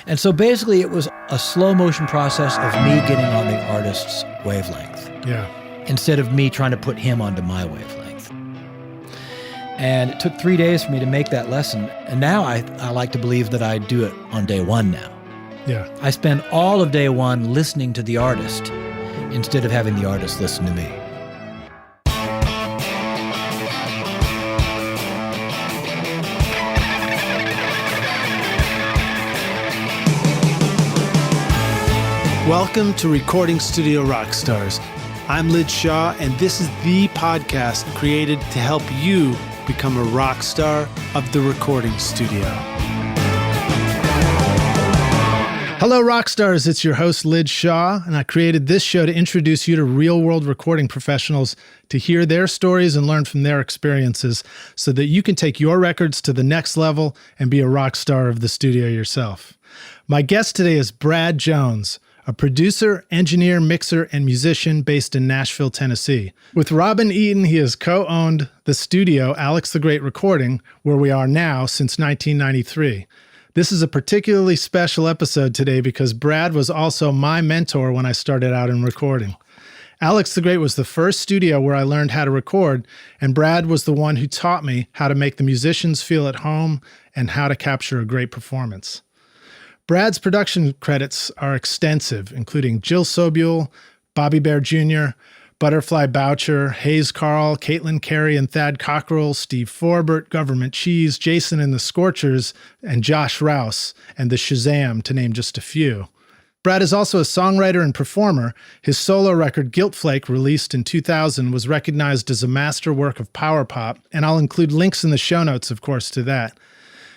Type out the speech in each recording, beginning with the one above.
And so basically it was a slow motion process of me getting on the artist's wavelength. Yeah. Instead of me trying to put him onto my wavelength. And it took 3 days for me to make that lesson. And now I like to believe that I do it on day one now. Yeah. I spend all of day one listening to the artist instead of having the artist listen to me. Welcome to Recording Studio Rockstars. I'm Lid Shaw, and this is the podcast created to help you become a rock star of the recording studio. Hello, Rockstars. It's your host, Lid Shaw, and I created this show to introduce you to real-world recording professionals to hear their stories and learn from their experiences so that you can take your records to the next level and be a rock star of the studio yourself. My guest today is Brad Jones, a producer, engineer, mixer, and musician based in Nashville, Tennessee. With Robin Eaton, he has co-owned the studio Alex the Great Recording, where we are now since 1993. This is a particularly special episode today because Brad was also my mentor when I started out in recording. Alex the Great was the first studio where I learned how to record, and Brad was the one who taught me how to make the musicians feel at home and how to capture a great performance. Brad's production credits are extensive, including Jill Sobule, Bobby Bear Jr., Butterfly Boucher, Hayes Carl, Caitlin Carey and Thad Cockrell, Steve Forbert, Government Cheese, Jason and the Scorchers, and Josh Rouse, and the Shazam, to name just a few. Brad is also a songwriter and performer. His solo record, Guilt Flake, released in 2000, was recognized as a masterwork of power pop, and I'll include links in the show notes, of course, to that.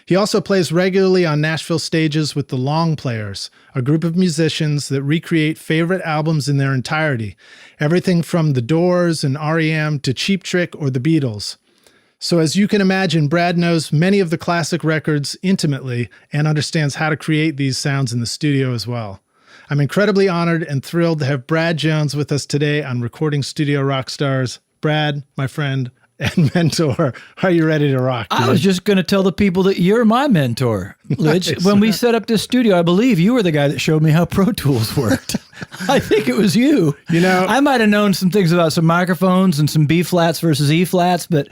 He also plays regularly on Nashville stages with the Long Players, a group of musicians that recreate favorite albums in their entirety, everything from The Doors and R.E.M. to Cheap Trick or The Beatles. So as you can imagine, Brad knows many of the classic records intimately and understands how to create these sounds in the studio as well. I'm incredibly honored and thrilled to have Brad Jones with us today on Recording Studio Rockstars. Brad, my friend and mentor, are you ready to rock, dude? I was just going to tell the people that you're my mentor, Lidge. Nice. When we set up this studio, I believe you were the guy that showed me how Pro Tools worked. I think it was you. You know, I might have known some things about some microphones and some B flats versus E flats, but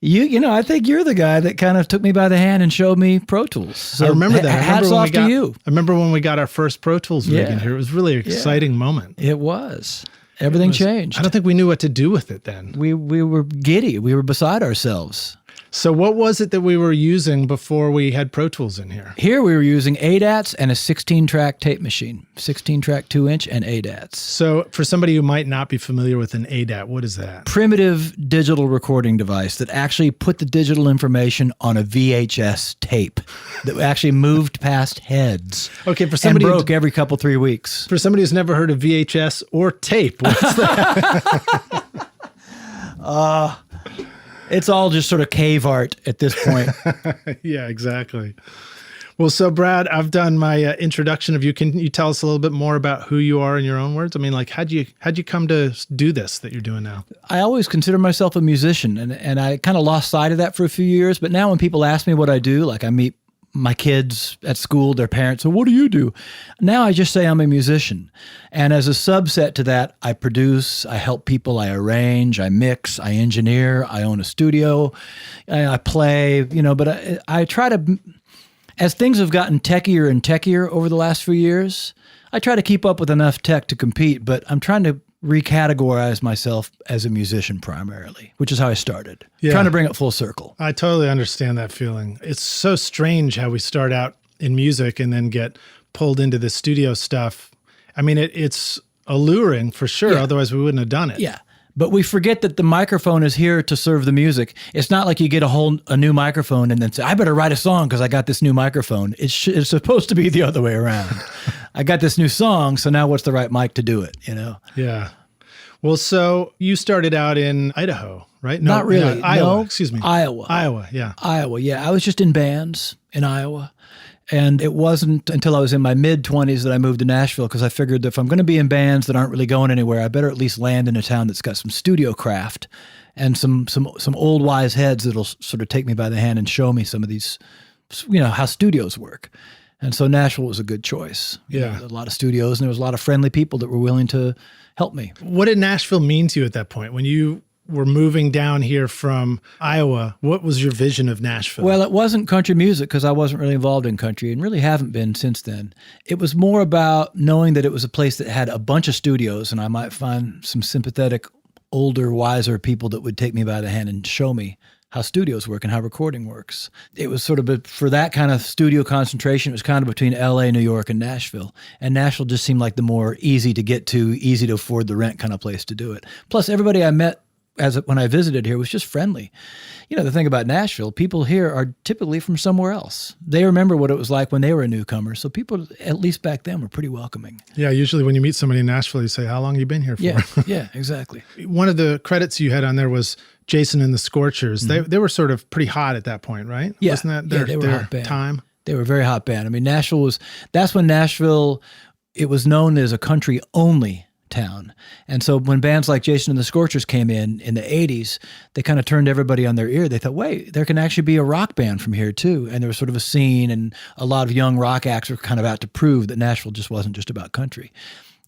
you know, I think you're the guy that kind of took me by the hand and showed me Pro Tools. So I remember that. Hats off to you. I remember when we got our first Pro Tools rig in here. It was really an exciting moment. It was. Everything changed. I don't think we knew what to do with it then. We were giddy. We were beside ourselves. So what was it that we were using before we had Pro Tools in here? Here we were using ADATs and a 16-track tape machine. 16-track 2-inch and ADATs. So for somebody who might not be familiar with an ADAT, what is that? Primitive digital recording device that actually put the digital information on a VHS tape that actually moved past heads. Okay, for somebody and broke every couple 3 weeks. For somebody who's never heard of VHS or tape, what's that? It's all just sort of cave art at this point. Yeah, exactly. Well, so Brad, I've done my introduction of you. Can you tell us a little bit more about who you are in your own words? I mean, like, how'd you come to do this that you're doing now? I always consider myself a musician, and I kind of lost sight of that for a few years. But now when people ask me what I do, like I meet my kids at school, their parents, so what do you do? Now I just say I'm a musician. And as a subset to that, I produce, I help people, I arrange, I mix, I engineer, I own a studio, I play, you know, but I try to, as things have gotten techier and techier over the last few years, I try to keep up with enough tech to compete, but I'm trying to recategorize myself as a musician primarily, which is how I started. Yeah. Trying to bring it full circle. I totally understand that feeling. It's so strange how we start out in music and then get pulled into the studio stuff. I mean, it's alluring for sure. Yeah. Otherwise we wouldn't have done it. Yeah. But we forget that the microphone is here to serve the music. It's not like you get a new microphone and then say, I better write a song because I got this new microphone. It's supposed to be the other way around. I got this new song, so now what's the right mic to do it, you know? Yeah. Well, so you started out in Idaho, right? No, Not really. Iowa, No. excuse me. Iowa, yeah. Iowa, yeah. I was just in bands in Iowa. And it wasn't until I was in my mid-20s that I moved to Nashville because I figured that if I'm going to be in bands that aren't really going anywhere, I better at least land in a town that's got some studio craft and some old wise heads that'll sort of take me by the hand and show me some of these, you know, how studios work. And so Nashville was a good choice. Yeah. A lot of studios, and there was a lot of friendly people that were willing to help me. What did Nashville mean to you at that point? When you were moving down here from Iowa, what was your vision of Nashville? Well, it wasn't country music because I wasn't really involved in country and really haven't been since then. It was more about knowing that it was a place that had a bunch of studios, and I might find some sympathetic, older, wiser people that would take me by the hand and show me how studios work and how recording works. It was sort of, for that kind of studio concentration, it was kind of between LA, New York, and Nashville. And Nashville just seemed like the more easy to get to, easy to afford the rent kind of place to do it. Plus, everybody I met when I visited here was just friendly. The thing about Nashville, people here are typically from somewhere else. They remember what it was like when they were a newcomer. So people, at least back then, were pretty welcoming. Yeah, usually when you meet somebody in Nashville, you say, how long have you been here for? Yeah, exactly. One of the credits you had on there was Jason and the Scorchers. Mm-hmm. They were sort of pretty hot at that point, right? Yeah. Wasn't that they were a their hot band. time? They were a very hot band. I mean, that's when Nashville, it was known as a country-only town. And so when bands like Jason and the Scorchers came in the 80s, they kind of turned everybody on their ear. They thought, wait, there can actually be a rock band from here too. And there was sort of a scene, and a lot of young rock acts were kind of out to prove that Nashville just wasn't just about country.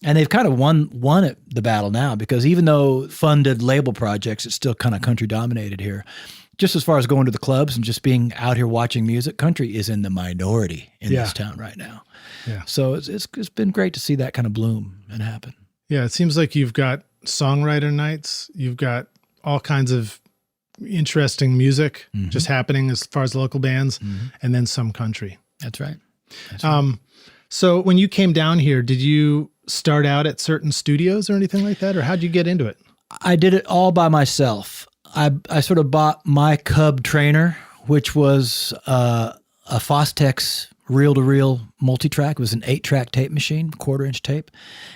And they've kind of won the battle now, because even though funded label projects, it's still kind of country dominated here. Just as far as going to the clubs and just being out here watching music, country is in the minority in this town right now. Yeah. So it's been great to see that kind of bloom and happen. Yeah, it seems like you've got songwriter nights. You've got all kinds of interesting music just happening as far as local bands, and then some country. That's right. So when you came down here, did you start out at certain studios or anything like that? Or how'd you get into it? I did it all by myself. I sort of bought my Cub trainer, which was a Fostex reel-to-reel multitrack. It was an 8-track tape machine, 1/4-inch tape.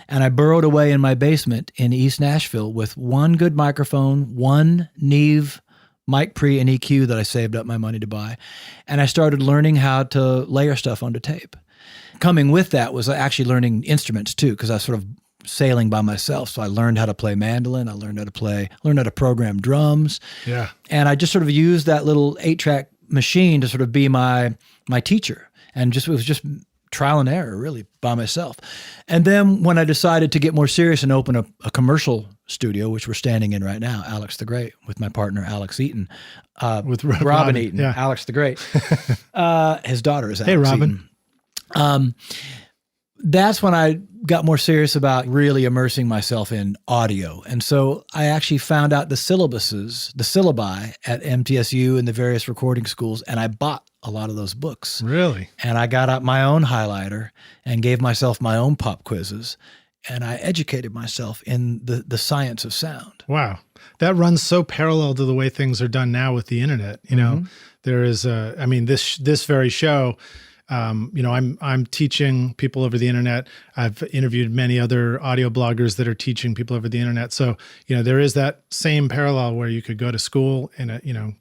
And I burrowed away in my basement in East Nashville with one good microphone, one Neve mic pre and EQ that I saved up my money to buy. And I started learning how to layer stuff onto tape. Coming with that was actually learning instruments too, because I was sort of sailing by myself. So I learned how to play mandolin. I learned how to program drums. Yeah. And I just sort of used that little 8-track machine to sort of be my teacher. And it was just trial and error, really, by myself. And then when I decided to get more serious and open a commercial studio, which we're standing in right now, Alex the Great, with my partner, Alex Eaton. With Robin Eaton, yeah. Alex the Great. His daughter is Alex Hey, Robin. Eaton. That's when I got more serious about really immersing myself in audio. And so I actually found out the syllabi at MTSU and the various recording schools, and I bought a lot of those books. Really? And I got out my own highlighter and gave myself my own pop quizzes, and I educated myself in the science of sound. Wow. That runs so parallel to the way things are done now with the internet. You know, there is this very show, I'm teaching people over the internet. I've interviewed many other audio bloggers that are teaching people over the internet. So, there is that same parallel where you could go to school and,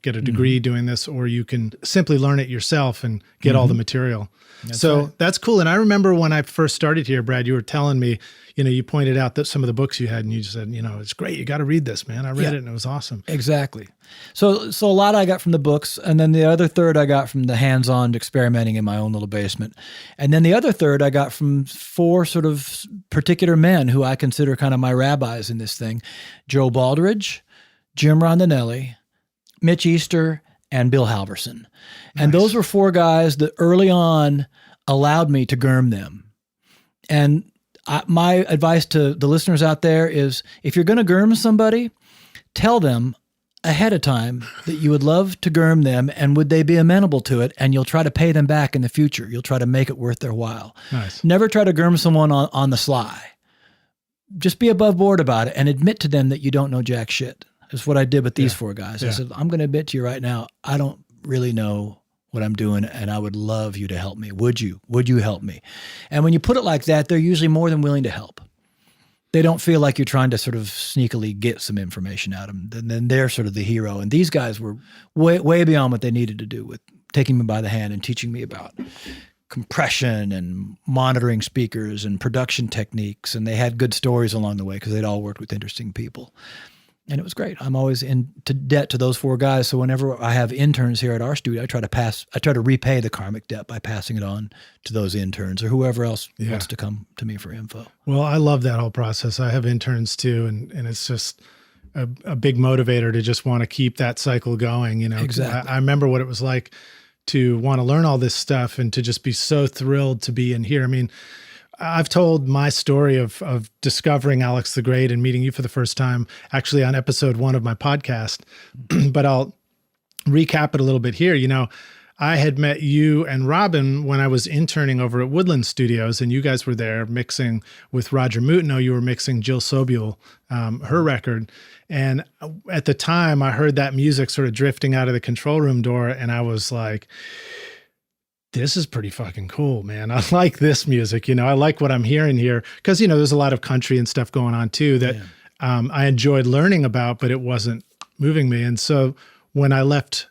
get a degree doing this, or you can simply learn it yourself and get all the material. That's cool. And I remember when I first started here, Brad, you were telling me, you pointed out that some of the books you had, and you just said, it's great. You got to read this, man. I read it and it was awesome. Exactly. So a lot I got from the books, and then the other third I got from the hands-on experimenting in my own little basement. And then the other third I got from 4 sort of particular men who I consider kind of my rabbis in this thing: Joe Baldridge, Jim Rondinelli, Mitch Easter, and Bill Halverson. And those were 4 guys that early on allowed me to gurm them. And my advice to the listeners out there is, if you're going to gurm somebody, tell them ahead of time that you would love to gurm them, and would they be amenable to it, and you'll try to pay them back in the future. You'll try to make it worth their while. Nice. Never try to gurm someone on the sly. Just be above board about it and admit to them that you don't know jack shit. That's what I did with these 4 guys. I said, I'm going to admit to you right now, I don't really know what I'm doing, and I would love you to help me. Would you help me? And when you put it like that, they're usually more than willing to help. They don't feel like you're trying to sort of sneakily get some information out of them. Then they're sort of the hero. And these guys were way beyond what they needed to do with taking me by the hand and teaching me about compression and monitoring speakers and production techniques. And they had good stories along the way because they'd all worked with interesting people. And it was great. I'm always into debt to those 4 guys. So whenever I have interns here at our studio, I try to repay the karmic debt by passing it on to those interns or whoever else wants to come to me for info. Well, I love that whole process. I have interns too, and it's just a big motivator to just want to keep that cycle going. Exactly. I remember what it was like to want to learn all this stuff and to just be so thrilled to be in here. I mean, I've told my story of discovering Alex the Great and meeting you for the first time, actually on episode 1 of my podcast, but I'll recap it a little bit here. I had met you and Robin when I was interning over at Woodland Studios, and you guys were there mixing with Roger Mutino. You were mixing Jill Sobule, her record. And at the time, I heard that music sort of drifting out of the control room door, and I was like, this is pretty fucking cool, man. I like this music. I like what I'm hearing here because, there's a lot of country and stuff going on too that I enjoyed learning about, but it wasn't moving me. And so when I left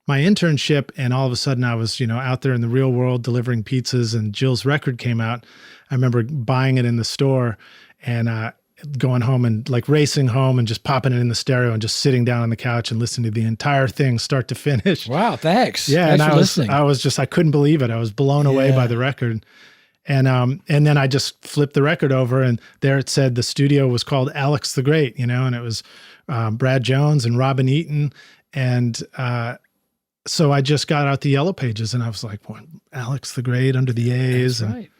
my internship and all of a sudden I was, out there in the real world delivering pizzas and Jill's record came out, I remember buying it in the store and going home and like racing home and just popping it in the stereo and just sitting down on the couch and listening to the entire thing start to finish. Wow, thanks. Yeah, Thanks and for listening. I couldn't believe it. I was blown away by the record. And then I just flipped the record over and there it said the studio was called Alex the Great, and it was Brad Jones and Robin Eaton. And so I just got out the yellow pages and I was like, what, Alex the Great under the A's. That's right.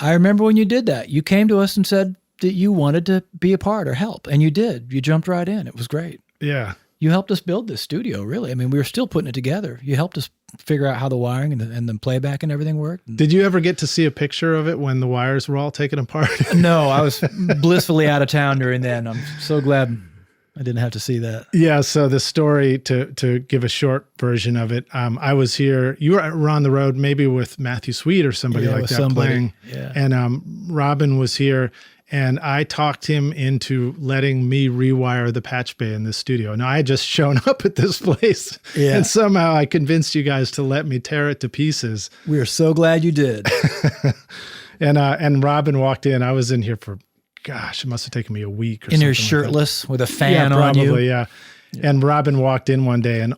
I remember when you did that. You came to us and said that you wanted to be a part or help. And you did. You jumped right in. It was great. Yeah. You helped us build this studio, really. I mean, we were still putting it together. You helped us figure out how the wiring and the playback and everything worked. Did you ever get to see a picture of it when the wires were all taken apart? No, I was blissfully out of town during then. I'm so glad I didn't have to see that. Yeah. So the story, to give a short version of it, I was here. You were on the road, maybe with Matthew Sweet or somebody like that playing. Yeah. And Robin was here, and I talked him into letting me rewire the patch bay in this studio. Now I had just shown up at this place, and somehow I convinced you guys to let me tear it to pieces. We are so glad you did. And Robin walked in. I was in here for, gosh, it must have taken me a week or something. In your shirtless with a fan on you. Probably, yeah. And Robin walked in one day and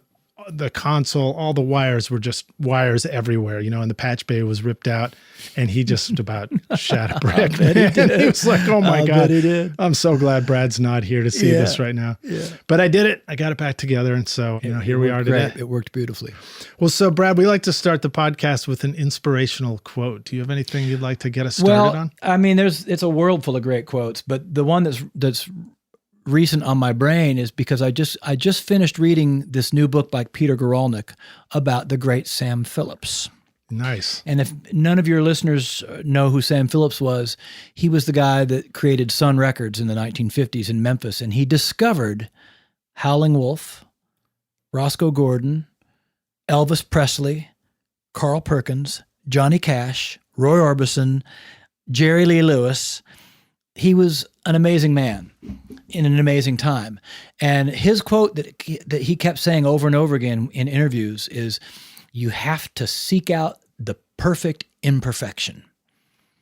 the console, all the wires were just wires everywhere, and the patch bay was ripped out and he just about shat a brick. He was like, oh my God, I'm so glad Brad's not here to see this right now. Yeah. But I did it. I got it back together. And so, here we are today. It worked beautifully. Well, so Brad, we like to start the podcast with an inspirational quote. Do you have anything you'd like to get us started on? I mean, it's a world full of great quotes, but the one that's recent on my brain is because I just finished reading this new book by Peter Guralnick about the great Sam Phillips. Nice. And if none of your listeners know who Sam Phillips was, he was the guy that created Sun Records in the 1950s in Memphis, and he discovered Howlin' Wolf, Roscoe Gordon, Elvis Presley, Carl Perkins, Johnny Cash, Roy Orbison, Jerry Lee Lewis. He was an amazing man in an amazing time. And his quote that he kept saying over and over again in interviews is, you have to seek out the perfect imperfection.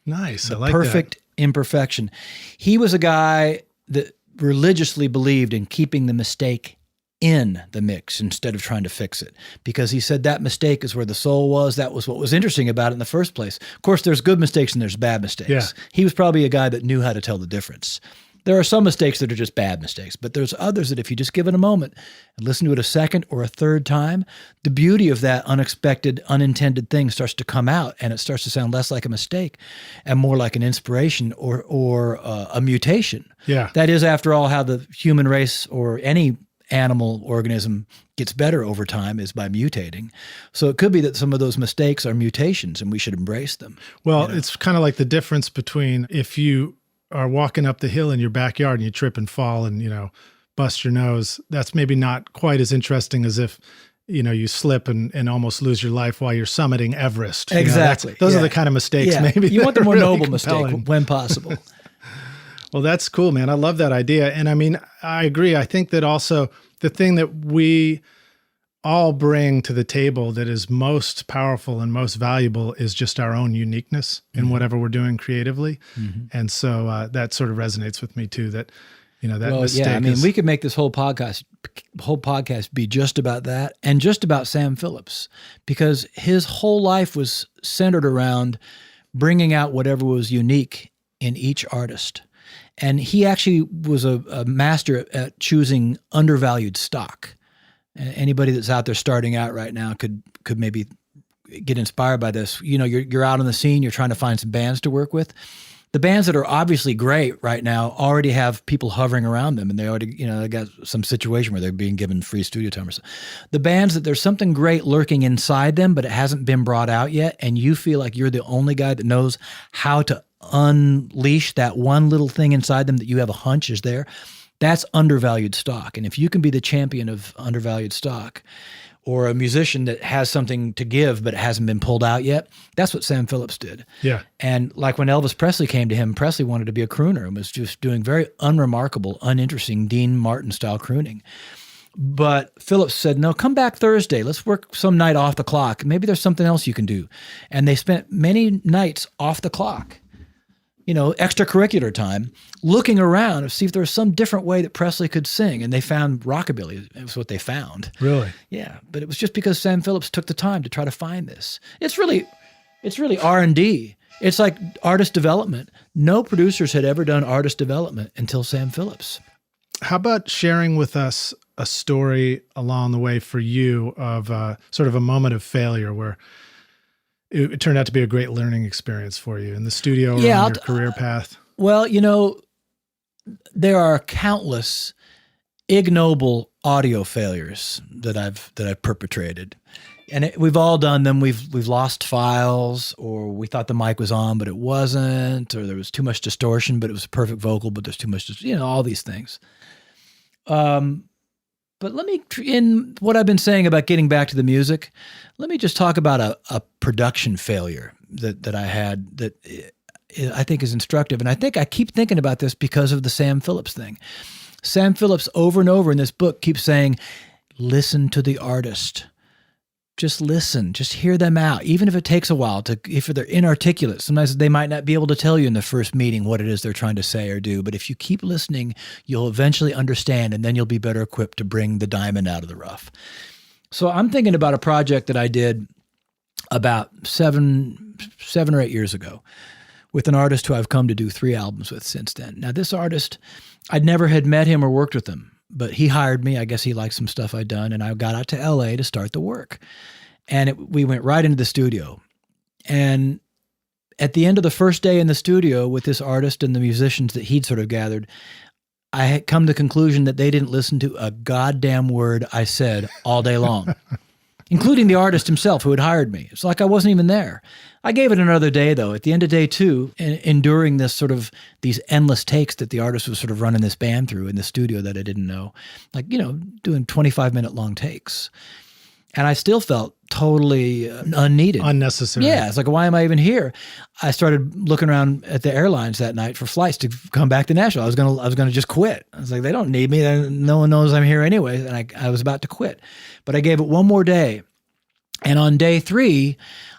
Nice. The I like perfect imperfection. He was a guy that religiously believed in keeping the mistake in the mix instead of trying to fix it, because he said that mistake is where the soul was. That was what was interesting about it in the first place. Of course, there's good mistakes and there's bad mistakes. Yeah. He was probably a guy that knew how to tell the difference. There are some mistakes that are just bad mistakes, but there's others that if you just give it a moment and listen to it a second or a third time, the beauty of that unexpected, unintended thing starts to come out, and it starts to sound less like a mistake and more like an inspiration or a mutation. Yeah. That is, after all, how the human race or any animal organism gets better over time, is by mutating. So it could be that some of those mistakes are mutations and we should embrace them. Well, it's kind of like the difference between if you are walking up the hill in your backyard and you trip and fall and, bust your nose, that's maybe not quite as interesting as if, you slip and almost lose your life while you're summiting Everest. Exactly. Those are the kind of mistakes maybe. You want the more really noble compelling mistake when possible. Well, that's cool, man. I love that idea. And I mean, I agree. I think that also the thing that we all bring to the table that is most powerful and most valuable is just our own uniqueness in whatever we're doing creatively. Mm-hmm. And so that sort of resonates with me too, that that Well, mistake. yeah, I mean, we could make this whole podcast be just about that and just about Sam Phillips, because his whole life was centered around bringing out whatever was unique in each artist. And he actually was a master at choosing undervalued stock. Anybody that's out there starting out right now could maybe get inspired by this. You're out on the scene, you're trying to find some bands to work with. The bands that are obviously great right now already have people hovering around them, and they already, they got some situation where they're being given free studio time or something. The bands that there's something great lurking inside them, but it hasn't been brought out yet, and you feel like you're the only guy that knows how to unleash that one little thing inside them that you have a hunch is there, that's undervalued stock. And if you can be the champion of undervalued stock, or a musician that has something to give but it hasn't been pulled out yet, that's what Sam Phillips did. Yeah. And like when Elvis Presley came to him, Presley wanted to be a crooner and was just doing very unremarkable, uninteresting Dean Martin-style crooning. But Phillips said, no, come back Thursday. Let's work some night off the clock. Maybe there's something else you can do. And they spent many nights off the clock, extracurricular time, looking around to see if there was some different way that Presley could sing. And they found rockabilly. It was what they found. Really? Yeah. But it was just because Sam Phillips took the time to try to find this. It's really R&D. It's like artist development. No producers had ever done artist development until Sam Phillips. How about sharing with us a story along the way for you of sort of a moment of failure where it turned out to be a great learning experience for you in the studio or on your career path? Well, there are countless ignoble audio failures that I've perpetrated, and we've all done them. We've lost files, or we thought the mic was on but it wasn't, or there was too much distortion but it was a perfect vocal but there's too much, all these things. But let me, in what I've been saying about getting back to the music, let me just talk about a production failure that I had that I think is instructive. And I think I keep thinking about this because of the Sam Phillips thing. Sam Phillips over and over in this book keeps saying, listen to the artist. Just listen, just hear them out. Even if it takes a while, if they're inarticulate, sometimes they might not be able to tell you in the first meeting what it is they're trying to say or do. But if you keep listening, you'll eventually understand, and then you'll be better equipped to bring the diamond out of the rough. So I'm thinking about a project that I did about seven or 8 years ago with an artist who I've come to do 3 albums with since then. Now, this artist, I'd never had met him or worked with him, but he hired me. I guess he liked some stuff I'd done, and I got out to LA to start the work. And we went right into the studio. And at the end of the first day in the studio with this artist and the musicians that he'd sort of gathered, I had come to the conclusion that they didn't listen to a goddamn word I said all day long, including the artist himself who had hired me. It's like I wasn't even there. I gave it another day, though. At the end of day 2, enduring this sort of these endless takes that the artist was sort of running this band through in the studio that I didn't know, like, doing 25-minute long takes. And I still felt totally unneeded. Unnecessary. Yeah. It's like, why am I even here? I started looking around at the airlines that night for flights to come back to Nashville. I was gonna just quit. I was like, they don't need me. No one knows I'm here anyway. And I was about to quit. But I gave it one more day. And on day 3,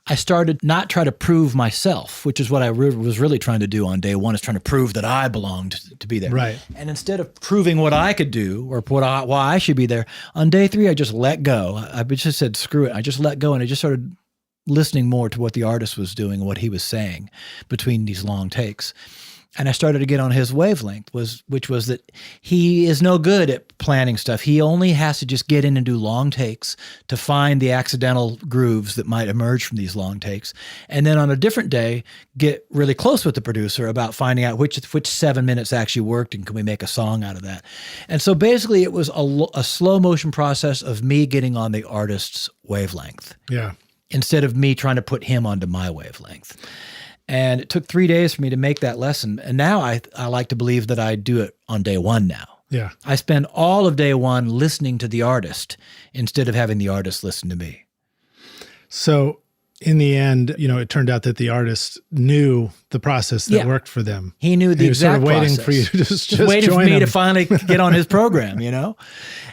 I started not try to prove myself, which is what I was really trying to do on day 1, is trying to prove that I belonged to be there. Right. And instead of proving what I could do or why I should be there, on day 3, I just let go. I just said, screw it. I just let go, and I just started listening more to what the artist was doing and what he was saying between these long takes. And I started to get on his wavelength, which was that he is no good at planning stuff. He only has to just get in and do long takes to find the accidental grooves that might emerge from these long takes. And then on a different day, get really close with the producer about finding out which 7 minutes actually worked and can we make a song out of that. And so basically it was a slow motion process of me getting on the artist's wavelength. Yeah. Instead of me trying to put him onto my wavelength. And it took 3 days for me to make that lesson. And now I like to believe that I do it on day 1 now. Yeah. I spend all of day 1 listening to the artist instead of having the artist listen to me. So in the end, it turned out that the artist knew the process that worked for them. He knew the exact process. He was process. sort of waiting for you to just waiting join for me him. to finally get on his program,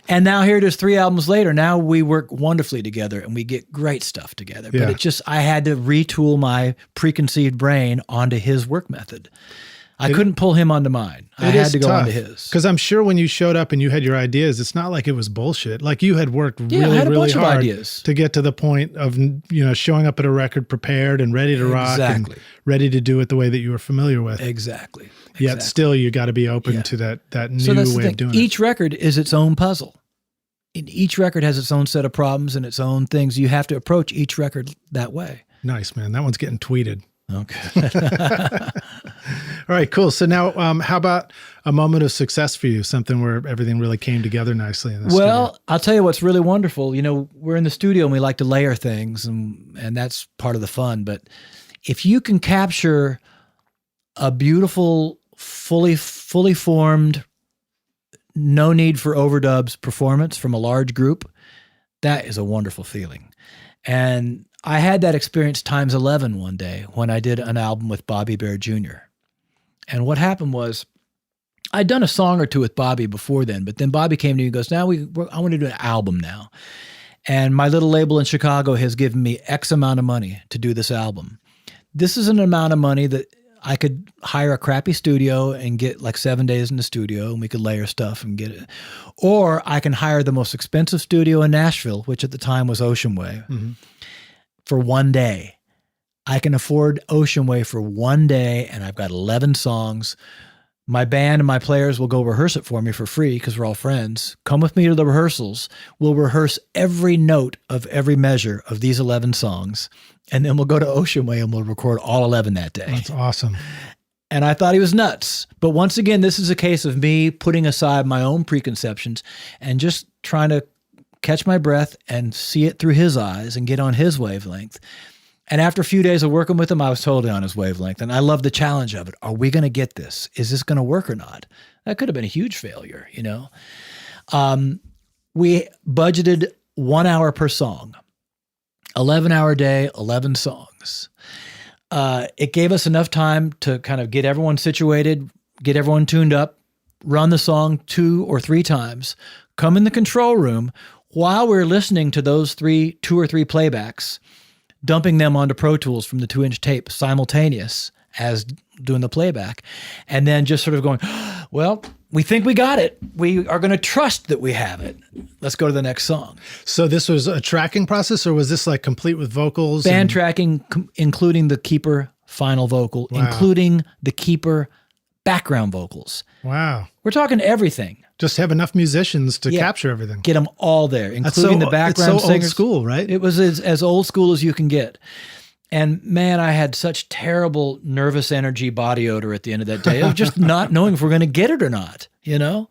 And now here it is 3 albums later. Now we work wonderfully together and we get great stuff together. Yeah. But I had to retool my preconceived brain onto his work method. I couldn't pull him onto mine. I had to go onto his. Because I'm sure when you showed up and you had your ideas, it's not like it was bullshit. Like you had worked I had a really bunch of hard ideas to get to the point of, showing up at a record prepared and ready to rock and ready to do it the way that you were familiar with. Exactly. Yet still you got to be open to that new way of doing it. Each record is its own puzzle. Each record has its own set of problems and its own things. You have to approach each record that way. Nice, man. That one's getting tweeted. Okay. All right, cool. So now, how about a moment of success for you? Something where everything really came together nicely in the studio. I'll tell you what's really wonderful. We're in the studio and we like to layer things, and that's part of the fun. But if you can capture a beautiful, fully formed, no need for overdubs performance from a large group, that is a wonderful feeling. And I had that experience times 11 one day when I did an album with Bobby Bear Jr. And what happened was I'd done a song or two with Bobby before then, but then Bobby came to me and goes, I want to do an album now. And my little label in Chicago has given me X amount of money to do this album. This is an amount of money that I could hire a crappy studio and get like 7 days in the studio and we could layer stuff and get it. Or I can hire the most expensive studio in Nashville, which at the time was Ocean Way. Mm-hmm. For one day. I can afford Ocean Way for one day, and I've got 11 songs. My band and my players will go rehearse it for me for free because we're all friends. Come with me to the rehearsals. We'll rehearse every note of every measure of these 11 songs, and then we'll go to Ocean Way and we'll record all 11 that day. That's awesome. And I thought he was nuts. But once again, this is a case of me putting aside my own preconceptions and just trying to catch my breath and see it through his eyes and get on his wavelength. And after a few days of working with him, I was totally on his wavelength. And I love the challenge of it. Are we going to get this? Is this going to work or not? That could have been a huge failure, We budgeted 1 hour per song, 11-hour day, 11 songs. It gave us enough time to kind of get everyone situated, get everyone tuned up, run the song 2 or 3 times, come in the control room, while we're listening to those 2 or 3 playbacks, dumping them onto Pro Tools from the 2-inch tape simultaneous as doing the playback, and then just sort of going, well, we think we got it. We are going to trust that we have it. Let's go to the next song. So this was a tracking process, or was this like complete with vocals? Band tracking, including the keeper final vocal, including the keeper background vocals. Wow. We're talking everything. Just have enough musicians to capture everything. Get them all there, including the background it's so singers. Old school, right? It was as old school as you can get. And man, I had such terrible nervous energy body odor at the end of that day of just not knowing if we're going to get it or not, Do you know,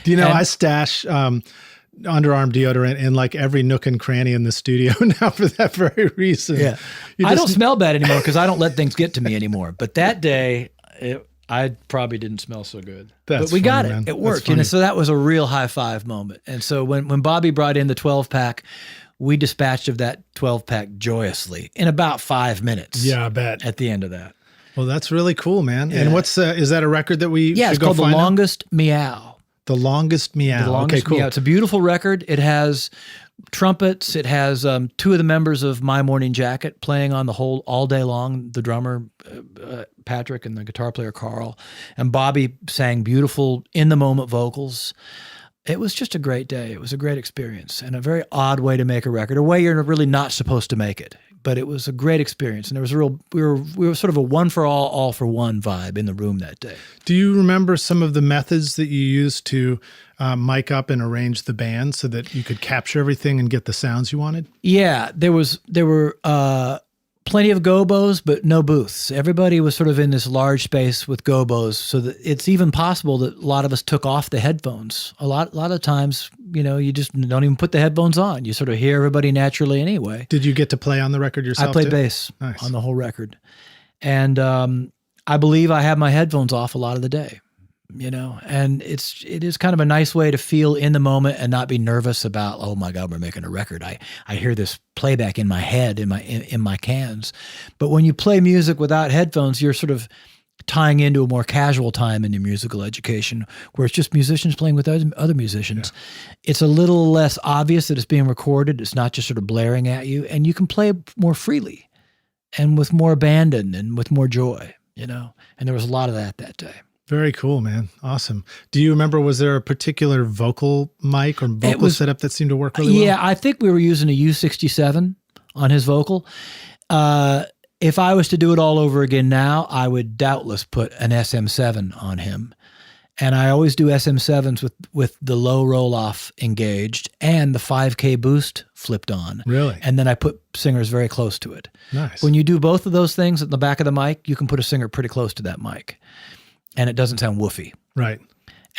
I stash underarm deodorant in like every nook and cranny in the studio now for that very reason. Yeah. I don't smell bad anymore because I don't let things get to me anymore. But that day, I probably didn't smell so good. But we got it. Man. It worked. So that was a real high five moment. And so when Bobby brought in the 12-pack, we dispatched of that 12-pack joyously in about 5 minutes. Yeah, I bet. At the end of that. Well, that's really cool, man. Yeah. And what's is that a record that we it's called The Longest Meow. The Longest Meow. The Longest Meow. It's a beautiful record. It has trumpets. It has 2 of the members of My Morning Jacket playing on the whole all day long. The drummer Patrick and the guitar player Carl, and Bobby sang beautiful in the moment vocals. It was just a great day. It was a great experience and a very odd way to make a record, a way you're really not supposed to make it. But it was a great experience, and there was we were sort of a one for all for one vibe in the room that day. Do you remember some of the methods that you used to mic up and arrange the band so that you could capture everything and get the sounds you wanted? Yeah, there were plenty of gobos, but no booths. Everybody was sort of in this large space with gobos, so that it's even possible that a lot of us took off the headphones. A lot of times, you just don't even put the headphones on. You sort of hear everybody naturally anyway. Did you get to play on the record yourself? I played bass on the whole record. And I believe I have my headphones off a lot of the day, and it is kind of a nice way to feel in the moment and not be nervous about, oh my God, we're making a record. I hear this playback in my head, in my cans. But when you play music without headphones, you're sort of tying into a more casual time in your musical education where it's just musicians playing with other musicians. Yeah. It's a little less obvious that it's being recorded. It's not just sort of blaring at you, and you can play more freely and with more abandon and with more joy. you know, and there was a lot of that day. Very cool, man. Awesome. Do you remember, was there a particular vocal mic or vocal setup that seemed to work really well? Yeah, I think we were using a U67 on his vocal. If I was to do it all over again now, I would doubtless put an SM7 on him. And I always do SM7s with the low roll-off engaged and the 5K boost flipped on. Really? And then I put singers very close to it. Nice. When you do both of those things at the back of the mic, you can put a singer pretty close to that mic. And it doesn't sound woofy. Right.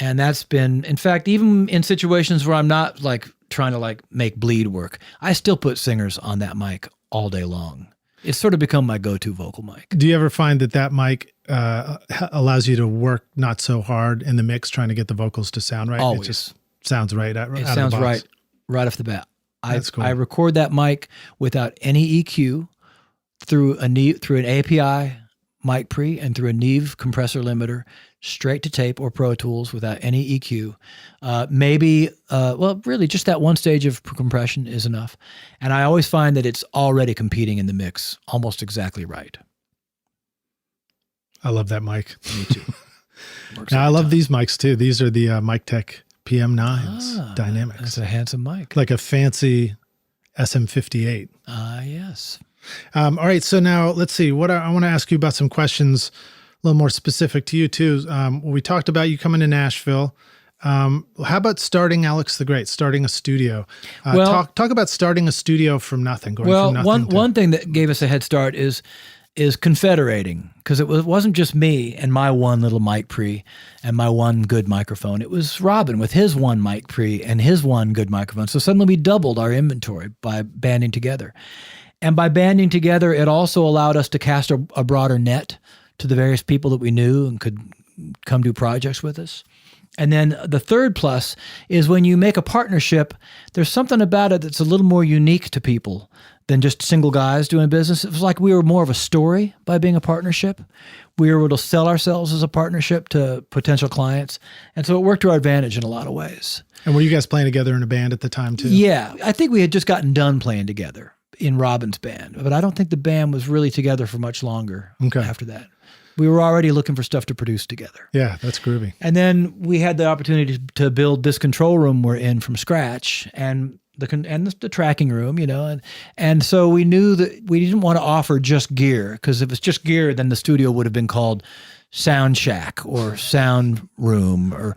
And that's been, in fact, even in situations where I'm not like trying to like make bleed work, I still put singers on that mic all day long. It's sort of become my go-to vocal mic. Do you ever find that mic allows you to work not so hard in the mix trying to get the vocals to sound right? Always. It just sounds right out It of sounds the box. right off the bat. That's cool. I record that mic without any EQ through an API mic pre and through a Neve compressor limiter, straight to tape or Pro Tools without any EQ. Really just that one stage of compression is enough. And I always find that it's already competing in the mix almost exactly right. I love that mic. Me too. Now, I love these mics too. These are the Mic Tech PM9s Dynamics. That's a handsome mic. Like a fancy SM58. Yes. All right. So now let's see. What I want to ask you about some questions a little more specific to you too. We talked about you coming to Nashville. How about starting Alex the Great, starting a studio? Talk about starting a studio from nothing, going from nothing one thing that gave us a head start is confederating, because it wasn't just me and my one little mic pre and my one good microphone. It was Robin with his one mic pre and his one good microphone. So suddenly we doubled our inventory by banding together. And by banding together, it also allowed us to cast a broader net to the various people that we knew and could come do projects with us. And then the third plus is when you make a partnership, there's something about it that's a little more unique to people than just single guys doing business. It was like we were more of a story by being a partnership. We were able to sell ourselves as a partnership to potential clients. And so it worked to our advantage in a lot of ways. And were you guys playing together in a band at the time too? Yeah. I think we had just gotten done playing together in Robin's band, but I don't think the band was really together for much longer after that. We were already looking for stuff to produce together. Yeah, that's groovy. And then we had the opportunity to build this control room we're in from scratch and the tracking room, you know. And so we knew that we didn't want to offer just gear, because if it's just gear, then the studio would have been called Sound Shack or Sound Room or,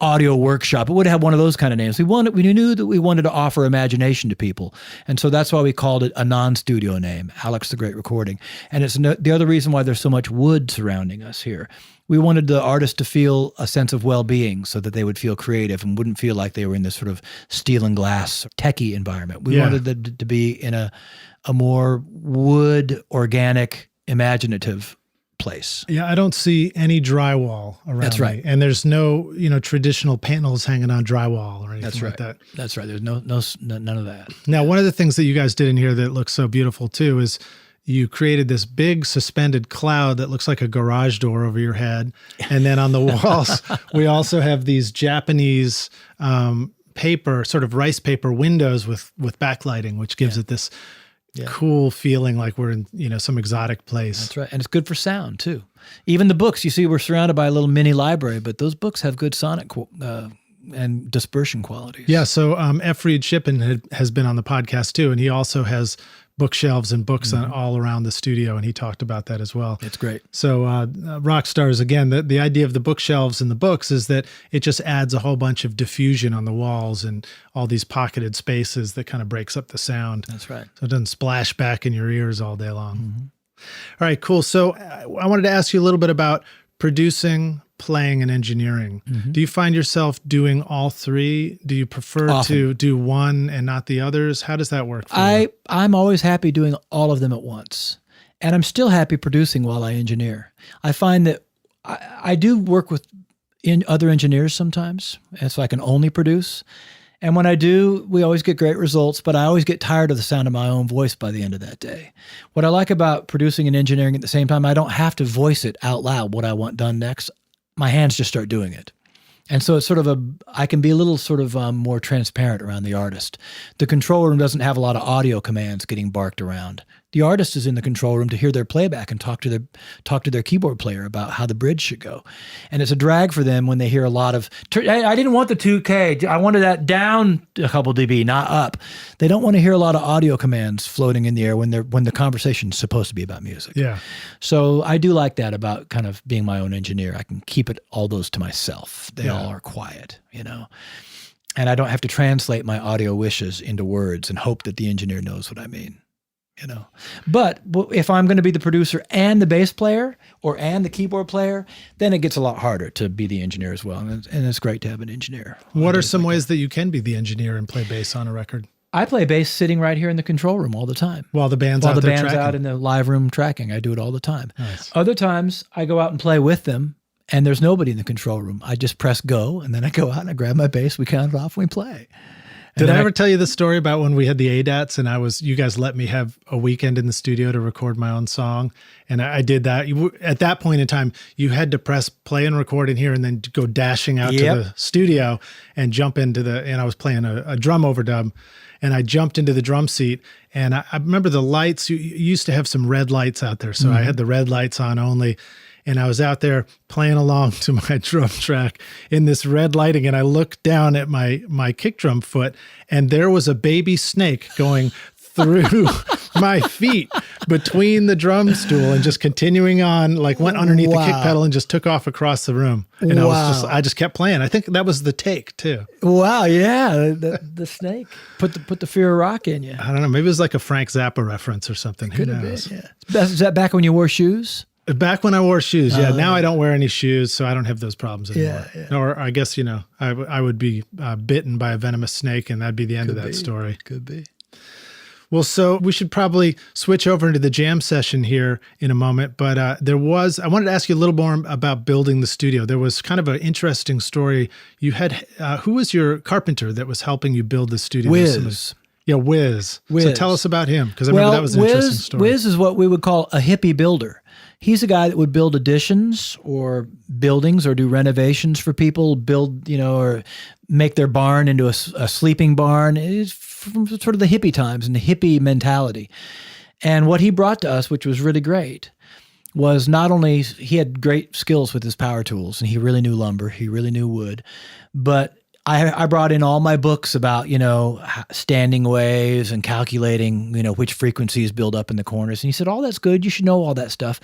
Audio Workshop. It would have one of those kind of names. We knew that we wanted to offer imagination to people. And so that's why we called it a non-studio name, Alex the Great Recording. And it's the other reason why there's so much wood surrounding us here. We wanted the artists to feel a sense of well-being so that they would feel creative and wouldn't feel like they were in this sort of steel and glass techie environment. We wanted them to be in a more wood, organic, imaginative place. Yeah, I don't see any drywall around. That's right. Me. And there's no, traditional panels hanging on drywall or anything like that. That's right. There's none of that. Now, one of the things that you guys did in here that looks so beautiful too is you created this big suspended cloud that looks like a garage door over your head. And then on the walls, we also have these Japanese paper, sort of rice paper windows with backlighting, which gives it this cool feeling like we're in, some exotic place. That's right. And it's good for sound too. Even the books, you see, we're surrounded by a little mini library, but those books have good sonic and dispersion qualities. Yeah. So F. Reed Shippen has been on the podcast too, and he also has bookshelves and books on all around the studio, and he talked about that as well. It's great. So Rockstars, again, the idea of the bookshelves and the books is that it just adds a whole bunch of diffusion on the walls and all these pocketed spaces that kind of breaks up the sound. That's right. So it doesn't splash back in your ears all day long. All right, cool. So I wanted to ask you a little bit about producing, playing, and engineering. Do you find yourself doing all three? Do you prefer to do one and not the others? How does that work for you? I'm always happy doing all of them at once. And I'm still happy producing while I engineer. I find that I do work with other engineers sometimes, and so I can only produce. And when I do, we always get great results, but I always get tired of the sound of my own voice by the end of that day. What I like about producing and engineering at the same time, I don't have to voice it out loud what I want done next. My hands just start doing it. And so it's sort of I can be a little sort of more transparent around the artist. The control room doesn't have a lot of audio commands getting barked around. The artist is in the control room to hear their playback and talk to their keyboard player about how the bridge should go. And it's a drag for them when they hear a lot of, hey, I didn't want the 2K. I wanted that down a couple dB, not up. They don't want to hear a lot of audio commands floating in the air when the conversation's supposed to be about music. Yeah. So I do like that about kind of being my own engineer. I can keep all those to myself. They all are quiet, and I don't have to translate my audio wishes into words and hope that the engineer knows what I mean. But if I'm going to be the producer and the bass player and the keyboard player, then it gets a lot harder to be the engineer as well. And it's great to have an engineer. What are some ways that you can be the engineer and play bass on a record? I play bass sitting right here in the control room all the time. While the band's out there tracking? Out in the live room tracking. I do it all the time. Nice. Other times I go out and play with them and there's nobody in the control room. I just press go and then I go out and I grab my bass, we count it off, and we play. Did I ever tell you the story about when we had the ADATs and you guys let me have a weekend in the studio to record my own song? And I did that. At that point in time, you had to press play and record in here and then go dashing out to the studio and jump into and I was playing a drum overdub and I jumped into the drum seat. And I remember the lights, you used to have some red lights out there. So I had the red lights on only. And I was out there playing along to my drum track in this red lighting. And I looked down at my kick drum foot and there was a baby snake going through my feet between the drum stool and just continuing on, like went underneath the kick pedal and just took off across the room. And I just kept playing. I think that was the take too. Wow. Yeah. The snake put the fear of rock in you. I don't know. Maybe it was like a Frank Zappa reference or something. Who knows? Yeah. Is that back when you wore shoes? Back when I wore shoes, yeah. Now I don't wear any shoes, so I don't have those problems anymore. Yeah. Or I guess, I would be bitten by a venomous snake, and that'd be the end of that story. Could be. Well, so we should probably switch over into the jam session here in a moment. But I wanted to ask you a little more about building the studio. There was kind of an interesting story. You had, who was your carpenter that was helping you build the studio? Wiz. Yeah, Wiz. So tell us about him, because I remember that was an interesting story. Wiz is what we would call a hippie builder. He's a guy that would build additions or buildings or do renovations for people, or make their barn into a sleeping barn. It's from sort of the hippie times and the hippie mentality. And what he brought to us, which was really great, was not only he had great skills with his power tools and he really knew lumber, he really knew wood, but I brought in all my books about, standing waves and calculating, which frequencies build up in the corners. And he said, that's good. You should know all that stuff.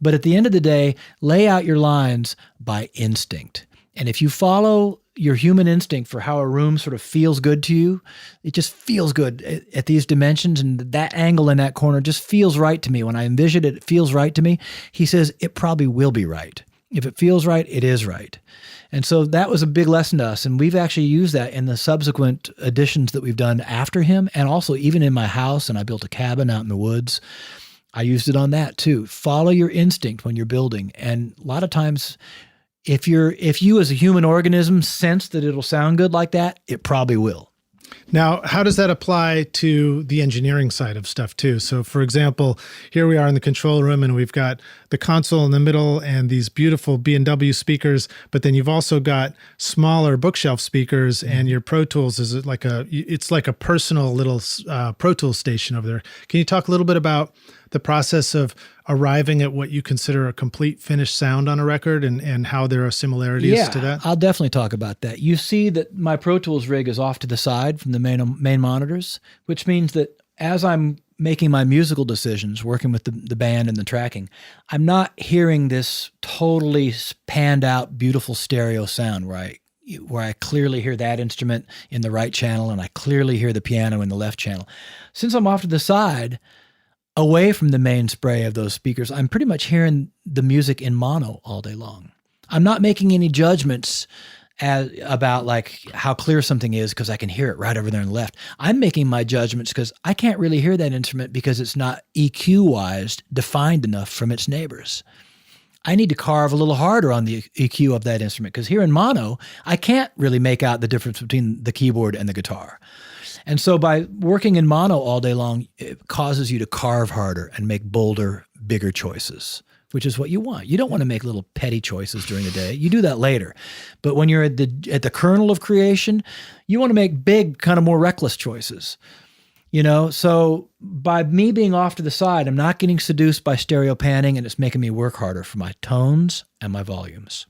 But at the end of the day, lay out your lines by instinct. And if you follow your human instinct for how a room sort of feels good to you, it just feels good at these dimensions. And that angle in that corner just feels right to me. When I envision it, it feels right to me. He says, it probably will be right. If it feels right, it is right. And so that was a big lesson to us. And we've actually used that in the subsequent additions that we've done after him. And also even in my house, and I built a cabin out in the woods. I used it on that too. Follow your instinct when you're building. And a lot of times, if you as a human organism sense that it'll sound good like that, it probably will. Now, how does that apply to the engineering side of stuff too? So for example, here we are in the control room and we've got the console in the middle and these beautiful B&W speakers, but then you've also got smaller bookshelf speakers and your Pro Tools it's like a personal little Pro Tools station over there. Can you talk a little bit about the process of arriving at what you consider a complete finished sound on a record and how there are similarities to that? I'll definitely talk about that. You see that my Pro Tools rig is off to the side from the main monitors, which means that as I'm making my musical decisions, working with the band and the tracking, I'm not hearing this totally panned out, beautiful stereo sound where I clearly hear that instrument in the right channel and I clearly hear the piano in the left channel. Since I'm off to the side, away from the main spray of those speakers, I'm pretty much hearing the music in mono all day long. I'm not making any judgments about like how clear something is because I can hear it right over there on the left. I'm making my judgments because I can't really hear that instrument because it's not EQ-wise defined enough from its neighbors. I need to carve a little harder on the EQ of that instrument because here in mono, I can't really make out the difference between the keyboard and the guitar. And so by working in mono all day long, it causes you to carve harder and make bolder, bigger choices, which is what you want. You don't want to make little petty choices during the day. You do that later. But when you're at the kernel of creation, you want to make big, kind of more reckless choices. So by me being off to the side, I'm not getting seduced by stereo panning, and it's making me work harder for my tones and my volumes.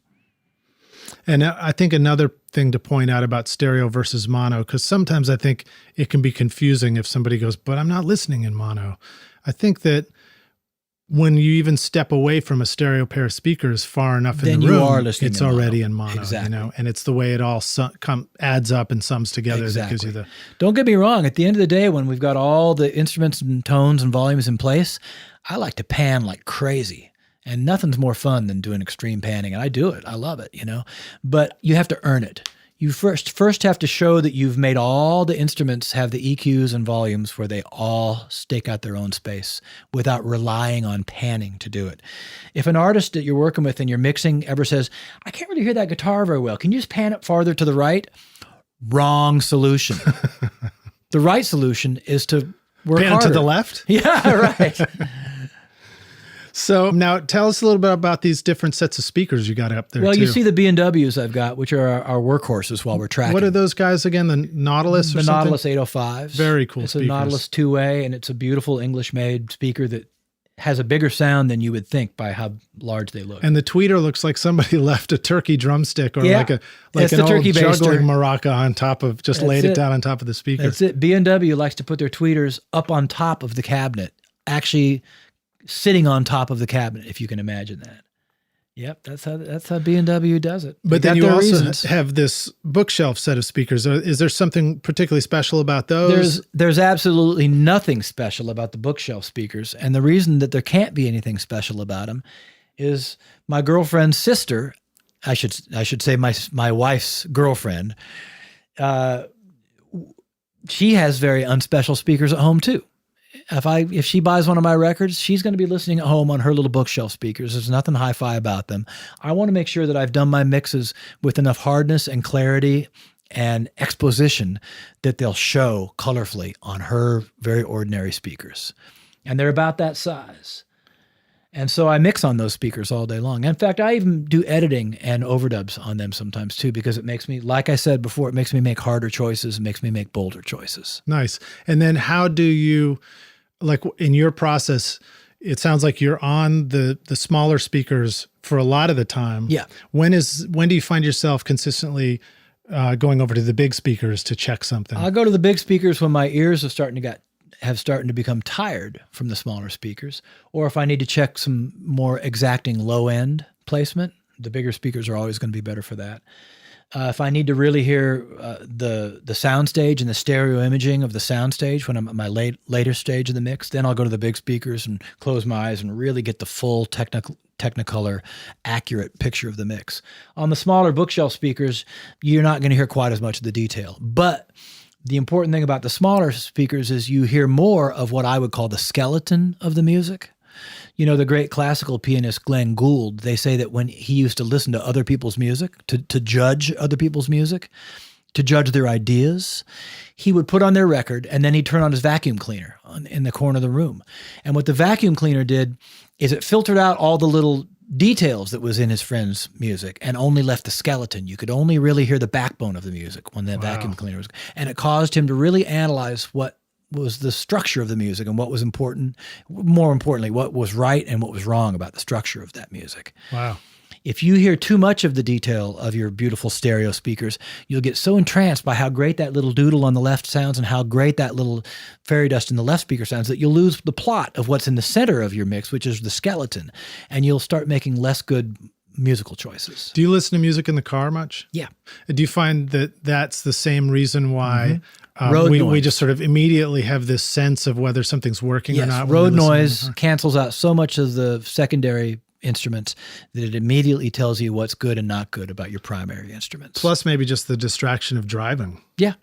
And I think another thing to point out about stereo versus mono, because sometimes I think it can be confusing if somebody goes, but I'm not listening in mono. I think that when you even step away from a stereo pair of speakers far enough in the room, it's already in mono, exactly. And it's the way it all adds up and sums together that gives you the... Don't get me wrong. At the end of the day, when we've got all the instruments and tones and volumes in place, I like to pan like crazy. And nothing's more fun than doing extreme panning. And I do it. I love it, But you have to earn it. You first have to show that you've made all the instruments have the EQs and volumes where they all stake out their own space without relying on panning to do it. If an artist that you're working with and you're mixing ever says, I can't really hear that guitar very well, can you just pan it farther to the right? Wrong solution. The right solution is to work pan harder. To the left? Yeah, right. So now tell us a little bit about these different sets of speakers you got up there. Well, you see the B&Ws I've got, which are our workhorses while we're tracking. What are those guys again? The Nautilus or something? The Nautilus 805s. Very cool It's speakers. a Nautilus two-way, and it's a beautiful English-made speaker that has a bigger sound than you would think by how large they look. And the tweeter looks like somebody left a turkey drumstick or like an old turkey juggling baster. maraca on top of, laid it down on top of the speaker. That's it. B&W likes to put their tweeters up on top of the cabinet, actually sitting on top of the cabinet, if you can imagine that. Yep, that's how B&W does it. But then you also have this bookshelf set of speakers. Is there something particularly special about those? There's absolutely nothing special about the bookshelf speakers, and the reason that there can't be anything special about them is my girlfriend's sister. I should say my wife's girlfriend. She has very unspecial speakers at home too. If she buys one of my records, she's going to be listening at home on her little bookshelf speakers. There's nothing hi-fi about them. I want to make sure that I've done my mixes with enough hardness and clarity and exposition that they'll show colorfully on her very ordinary speakers. And they're about that size. And so I mix on those speakers all day long. In fact, I even do editing and overdubs on them sometimes too, because it makes me, like I said before, it makes me make harder choices. It makes me make bolder choices. Nice. And then how do you, like in your process, it sounds like you're on the smaller speakers for a lot of the time. Yeah. When do you find yourself consistently going over to the big speakers to check something? I'll go to the big speakers when my ears are starting to become tired from the smaller speakers, or if I need to check some more exacting low end placement, the bigger speakers are always going to be better for that. If I need to really hear the soundstage and the stereo imaging of the soundstage when I'm at my later stage of the mix, then I'll go to the big speakers and close my eyes and really get the full Technicolor accurate picture of the mix. On the smaller bookshelf speakers, you're not going to hear quite as much of the detail, but the important thing about the smaller speakers is you hear more of what I would call the skeleton of the music. The great classical pianist Glenn Gould, they say that when he used to listen to other people's music, to judge other people's music, to judge their ideas, he would put on their record and then he'd turn on his vacuum cleaner in the corner of the room. And what the vacuum cleaner did is it filtered out all the little details that was in his friend's music and only left the skeleton. You could only really hear the backbone of the music when that vacuum cleaner was, and it caused him to really analyze what was the structure of the music and what was important, more importantly, what was right and what was wrong about the structure of that music. Wow. If you hear too much of the detail of your beautiful stereo speakers, you'll get so entranced by how great that little doodle on the left sounds and how great that little fairy dust in the left speaker sounds that you'll lose the plot of what's in the center of your mix, which is the skeleton, and you'll start making less good musical choices. Do you listen to music in the car much? Yeah. Do you find that that's the same reason why we just sort of immediately have this sense of whether something's working or not? Road noise cancels out so much of the secondary instruments that it immediately tells you what's good and not good about your primary instruments. Plus maybe just the distraction of driving. Yeah.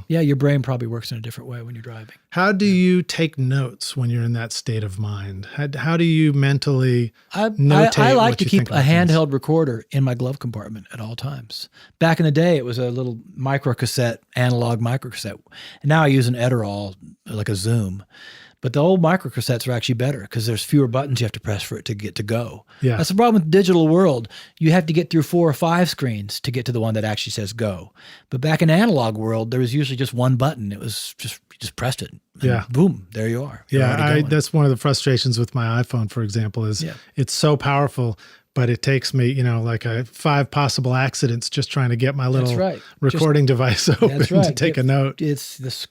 Yeah, your brain probably works in a different way when you're driving. How do you take notes when you're in that state of mind? How do you mentally notate I like what to you keep think a about things? handheld recorder in my glove compartment at all times. Back in the day, it was a little analog microcassette. And now I use an Edirol, like a Zoom. But the old microcassettes are actually better because there's fewer buttons you have to press for it to get to go. Yeah. That's the problem with the digital world. You have to get through 4 or 5 screens to get to the one that actually says go. But back in the analog world, there was usually just one button. It was just, you just pressed it. And boom, there you are. You're already going. That's one of the frustrations with my iPhone, for example, is it's so powerful, but it takes me, like 5 possible accidents just trying to get my little recording device open to take a note. It's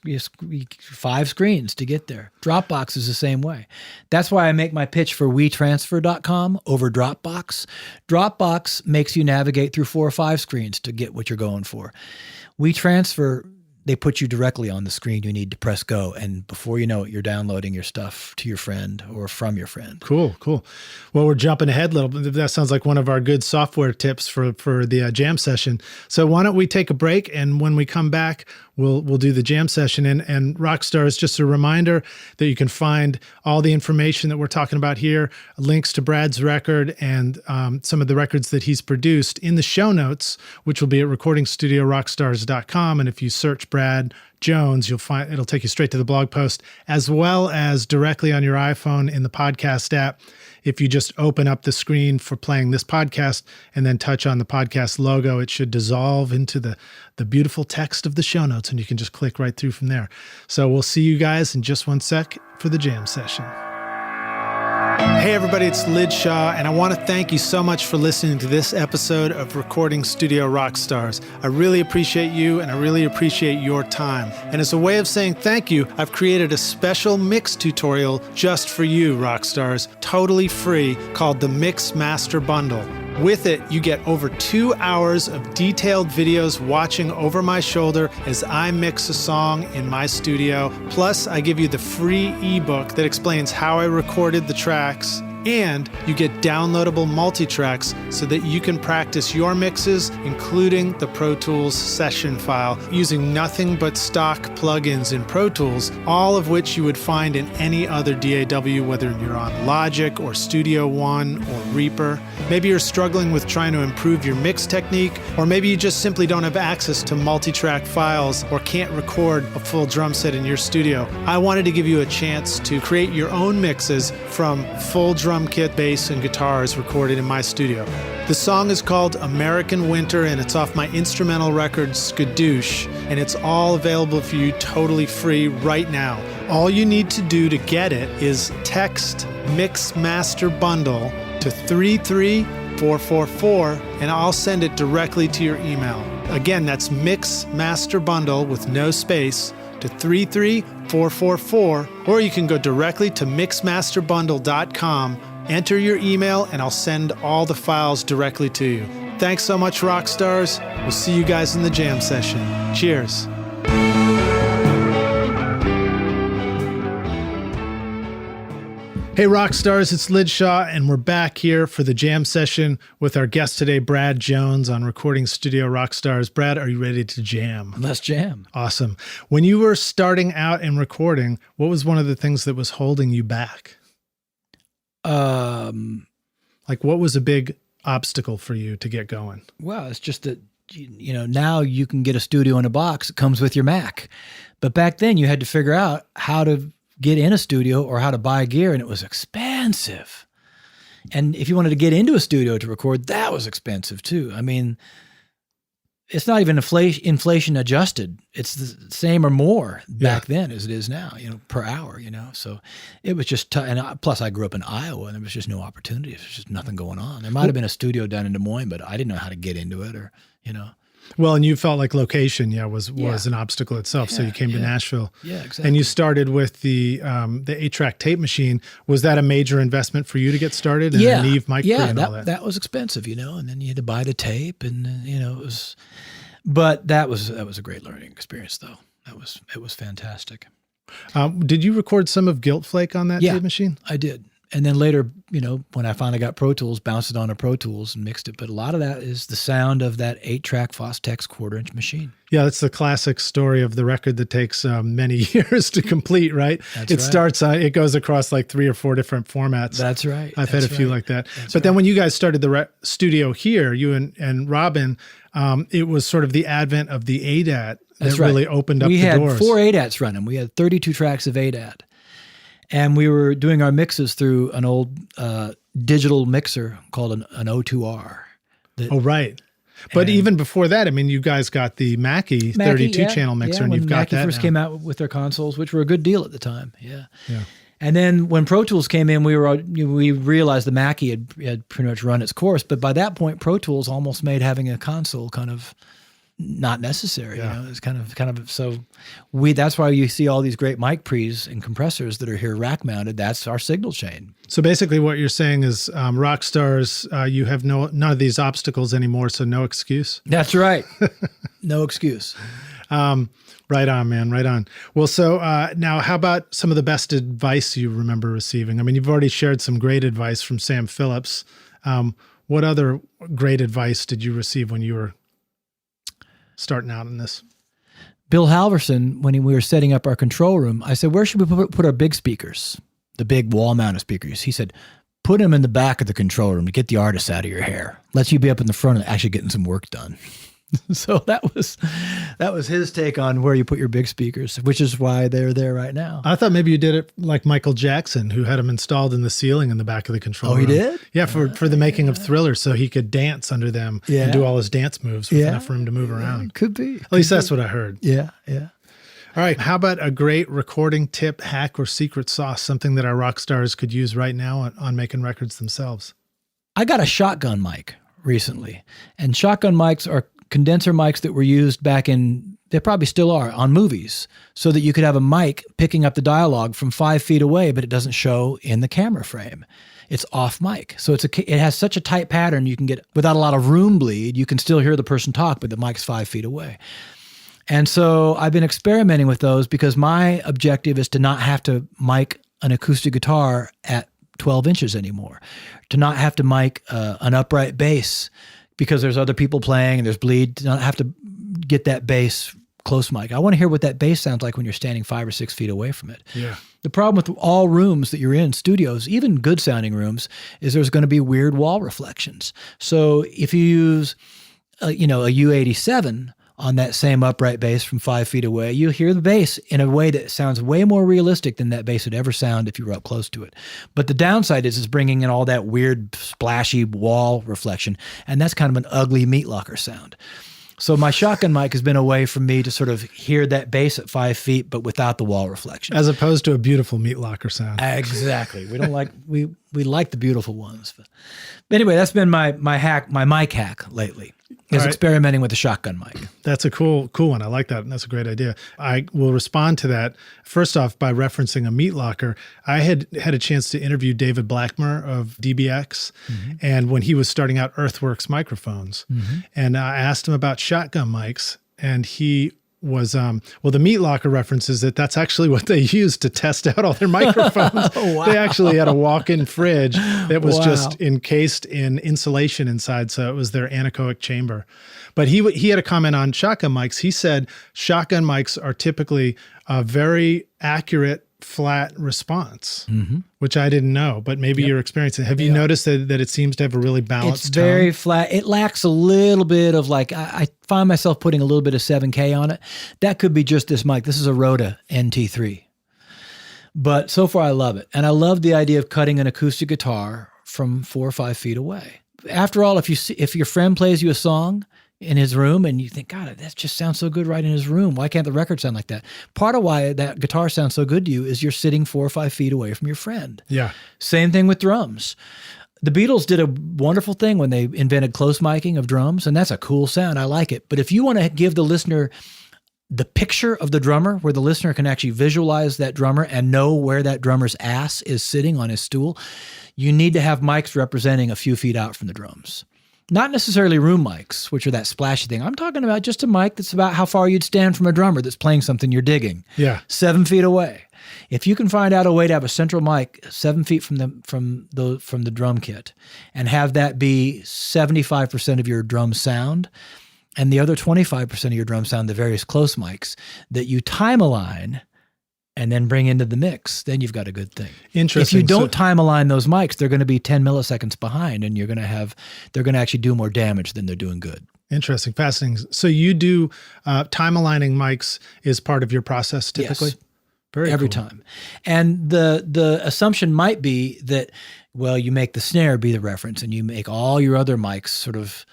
5 screens to get there. Dropbox is the same way. That's why I make my pitch for WeTransfer.com over Dropbox. Dropbox makes you navigate through 4 or 5 screens to get what you're going for. WeTransfer, they put you directly on the screen you need to press go. And before you know it, you're downloading your stuff to your friend or from your friend. Cool. Well, we're jumping ahead a little bit. That sounds like one of our good software tips for the jam session. So why don't we take a break? And when we come back, we'll do the jam session. And Rockstars, just a reminder that you can find all the information that we're talking about here, links to Brad's record and some of the records that he's produced in the show notes, which will be at recordingstudiorockstars.com. And if you search Brad Jones, you'll find it'll take you straight to the blog post, as well as directly on your iPhone in the podcast app. If you just open up the screen for playing this podcast and then touch on the podcast logo, it should dissolve into the beautiful text of the show notes, and you can just click right through from there. So we'll see you guys in just one sec for the jam session. Hey everybody, it's Lid Shaw, and I want to thank you so much for listening to this episode of Recording Studio Rockstars. I really appreciate you, and I really appreciate your time. And as a way of saying thank you, I've created a special mix tutorial just for you, Rockstars, totally free, called the Mix Master Bundle. With it, you get over 2 hours of detailed videos watching over my shoulder as I mix a song in my studio. Plus, I give you the free ebook that explains how I recorded the tracks. And you get downloadable multitracks so that you can practice your mixes, including the Pro Tools session file, using nothing but stock plugins in Pro Tools, all of which you would find in any other DAW, whether you're on Logic or Studio One or Reaper. Maybe you're struggling with trying to improve your mix technique, or maybe you just simply don't have access to multitrack files or can't record a full drum set in your studio. I wanted to give you a chance to create your own mixes from full drum kit, bass, and guitars recorded in my studio. The song is called American Winter, and it's off my instrumental record Skadoosh, and it's all available for you totally free right now. All you need to do to get it is text Mix Master Bundle to 33444, and I'll send it directly to your email. Again, that's Mix Master Bundle with no space to 33444, or you can go directly to mixmasterbundle.com, enter your email, and I'll send all the files directly to you. Thanks so much, Rockstars. We'll see you guys in the jam session. Cheers. Hey Rockstars, it's Lid Shaw, and we're back here for the jam session with our guest today, Brad Jones on Recording Studio Rockstars. Brad, are you ready to jam? Let's jam. Awesome. When you were starting out and recording, what was one of the things that was holding you back? Like what was a big obstacle for you to get going? Well, it's just that, now you can get a studio in a box. It comes with your Mac. But back then you had to figure out how to get in a studio or how to buy gear, and it was expensive. And if you wanted to get into a studio to record, that was expensive too. I mean, it's not even inflation adjusted. It's the same or more back then as it is now, per hour, So it was just tough. And plus I grew up in Iowa, and there was just no opportunity. There's just nothing going on. There might've been a studio down in Des Moines, but I didn't know how to get into it Well, and you felt like location, was an obstacle itself. So you came to Nashville. Yeah, exactly. And you started with the 8-track tape machine. Was that a major investment for you to get started? And a Neve mic and all that? That was expensive, and then you had to buy the tape, and it was. But that was a great learning experience, though. It was fantastic. Did you record some of Guilt Flake on that tape machine? I did. And then later, when I finally got Pro Tools, bounced it onto Pro Tools and mixed it. But a lot of that is the sound of that 8-track Fostex 1/4-inch machine. Yeah, that's the classic story of the record that takes many years to complete, right? It starts, it goes across like 3 or 4 different formats. That's right. I've had a few like that. But then when you guys started the studio here, you and Robin, it was sort of the advent of the ADAT that really opened up the doors. We had 4 ADATs running. We had 32 tracks of ADAT. And we were doing our mixes through an old digital mixer called an O2R. Oh, right. But even before that, I mean, you guys got the Mackie 32-channel mixer, and you've got Mackie that first now. came out with their consoles, which were a good deal at the time. Yeah. Yeah. And then when Pro Tools came in, we realized the Mackie had pretty much run its course. But by that point, Pro Tools almost made having a console kind of not necessary. Yeah. You know, it's kind of so that's why you see all these great mic pre's and compressors that are here rack mounted. That's our signal chain. So basically, what you're saying is, rock stars, you have none of these obstacles anymore, so no excuse. That's right. No excuse. Right on, man. Right on. Well, so now how about some of the best advice you remember receiving? I mean, you've already shared some great advice from Sam Phillips. What other great advice did you receive when you were starting out in this? Bill Halverson, when we were setting up our control room, I said, where should we put our big speakers, the big wall-mounted speakers? He said, put them in the back of the control room to get the artists out of your hair. Lets you be up in the front and actually getting some work done. So that was his take on where you put your big speakers, which is why they're there right now. I thought maybe you did it like Michael Jackson, who had them installed in the ceiling in the back of the control room. Oh, he did? Yeah, for the making of Thriller, so he could dance under them and do all his dance moves with enough room to move around. Could be. At least that's what I heard. Yeah. All right. How about a great recording tip, hack, or secret sauce, something that our rock stars could use right now on making records themselves? I got a shotgun mic recently, and shotgun mics are condenser mics that were used back in, they probably still are, on movies, so that you could have a mic picking up the dialogue from 5 feet away, but it doesn't show in the camera frame. It's off mic. So it has such a tight pattern, you can get, without a lot of room bleed, you can still hear the person talk, but the mic's 5 feet away. And so I've been experimenting with those because my objective is to not have to mic an acoustic guitar at 12 inches anymore, to not have to mic an upright bass because there's other people playing and there's bleed, to not have to get that bass close mic. I want to hear what that bass sounds like when you're standing 5 or 6 feet away from it. Yeah. The problem with all rooms that you're in, studios, even good sounding rooms, is there's going to be weird wall reflections. So if you use a U87 on that same upright bass from 5 feet away, you'll hear the bass in a way that sounds way more realistic than that bass would ever sound if you were up close to it. But the downside is it's bringing in all that weird splashy wall reflection, and that's kind of an ugly meat locker sound. So my shotgun mic has been a way for me to sort of hear that bass at 5 feet, but without the wall reflection. As opposed to a beautiful meat locker sound. Exactly. We don't like we like the beautiful ones. But anyway, that's been my mic hack lately. Is experimenting with the shotgun mic. That's a cool one. I like that. That's a great idea. I will respond to that first off by referencing a meat locker. I had a chance to interview David Blackmer of DBX, and when he was starting out Earthworks microphones, and I asked him about shotgun mics, and he was, the meat locker references that that's actually what they used to test out all their microphones. Wow. They actually had a walk-in fridge that was just encased in insulation inside. So it was their anechoic chamber. But he had a comment on shotgun mics. He said shotgun mics are typically a very accurate flat response, which I didn't know, but maybe you're experiencing. Have you noticed that it seems to have a really balanced tone? It's very tone? flat. It lacks a little bit of I find myself putting a little bit of 7K on it. That could be just this mic. This is a Rode NT3. But so far I love it. And I love the idea of cutting an acoustic guitar from 4 or 5 feet away. After all, if your friend plays you a song in his room and you think, God, that just sounds so good right in his room. Why can't the record sound like that? Part of why that guitar sounds so good to you is you're sitting 4 or 5 feet away from your friend. Yeah. Same thing with drums. The Beatles did a wonderful thing when they invented close miking of drums, and that's a cool sound. I like it. But if you want to give the listener the picture of the drummer, where the listener can actually visualize that drummer and know where that drummer's ass is sitting on his stool, you need to have mics representing a few feet out from the drums. Not necessarily room mics, which are that splashy thing. I'm talking about just a mic that's about how far you'd stand from a drummer that's playing something you're digging. Yeah. 7 feet away. If you can find out a way to have a central mic 7 feet from the drum kit and have that be 75% of your drum sound and the other 25% of your drum sound, the various close mics, that you time align and then bring into the mix, then you've got a good thing. Interesting. If you don't time align those mics, they're going to be 10 milliseconds behind, and they're going to actually do more damage than they're doing good. Interesting. Fascinating. So you do time aligning mics is part of your process typically? Yes. every cool. time. And the assumption might be that, well, you make the snare be the reference and you make all your other mics sort of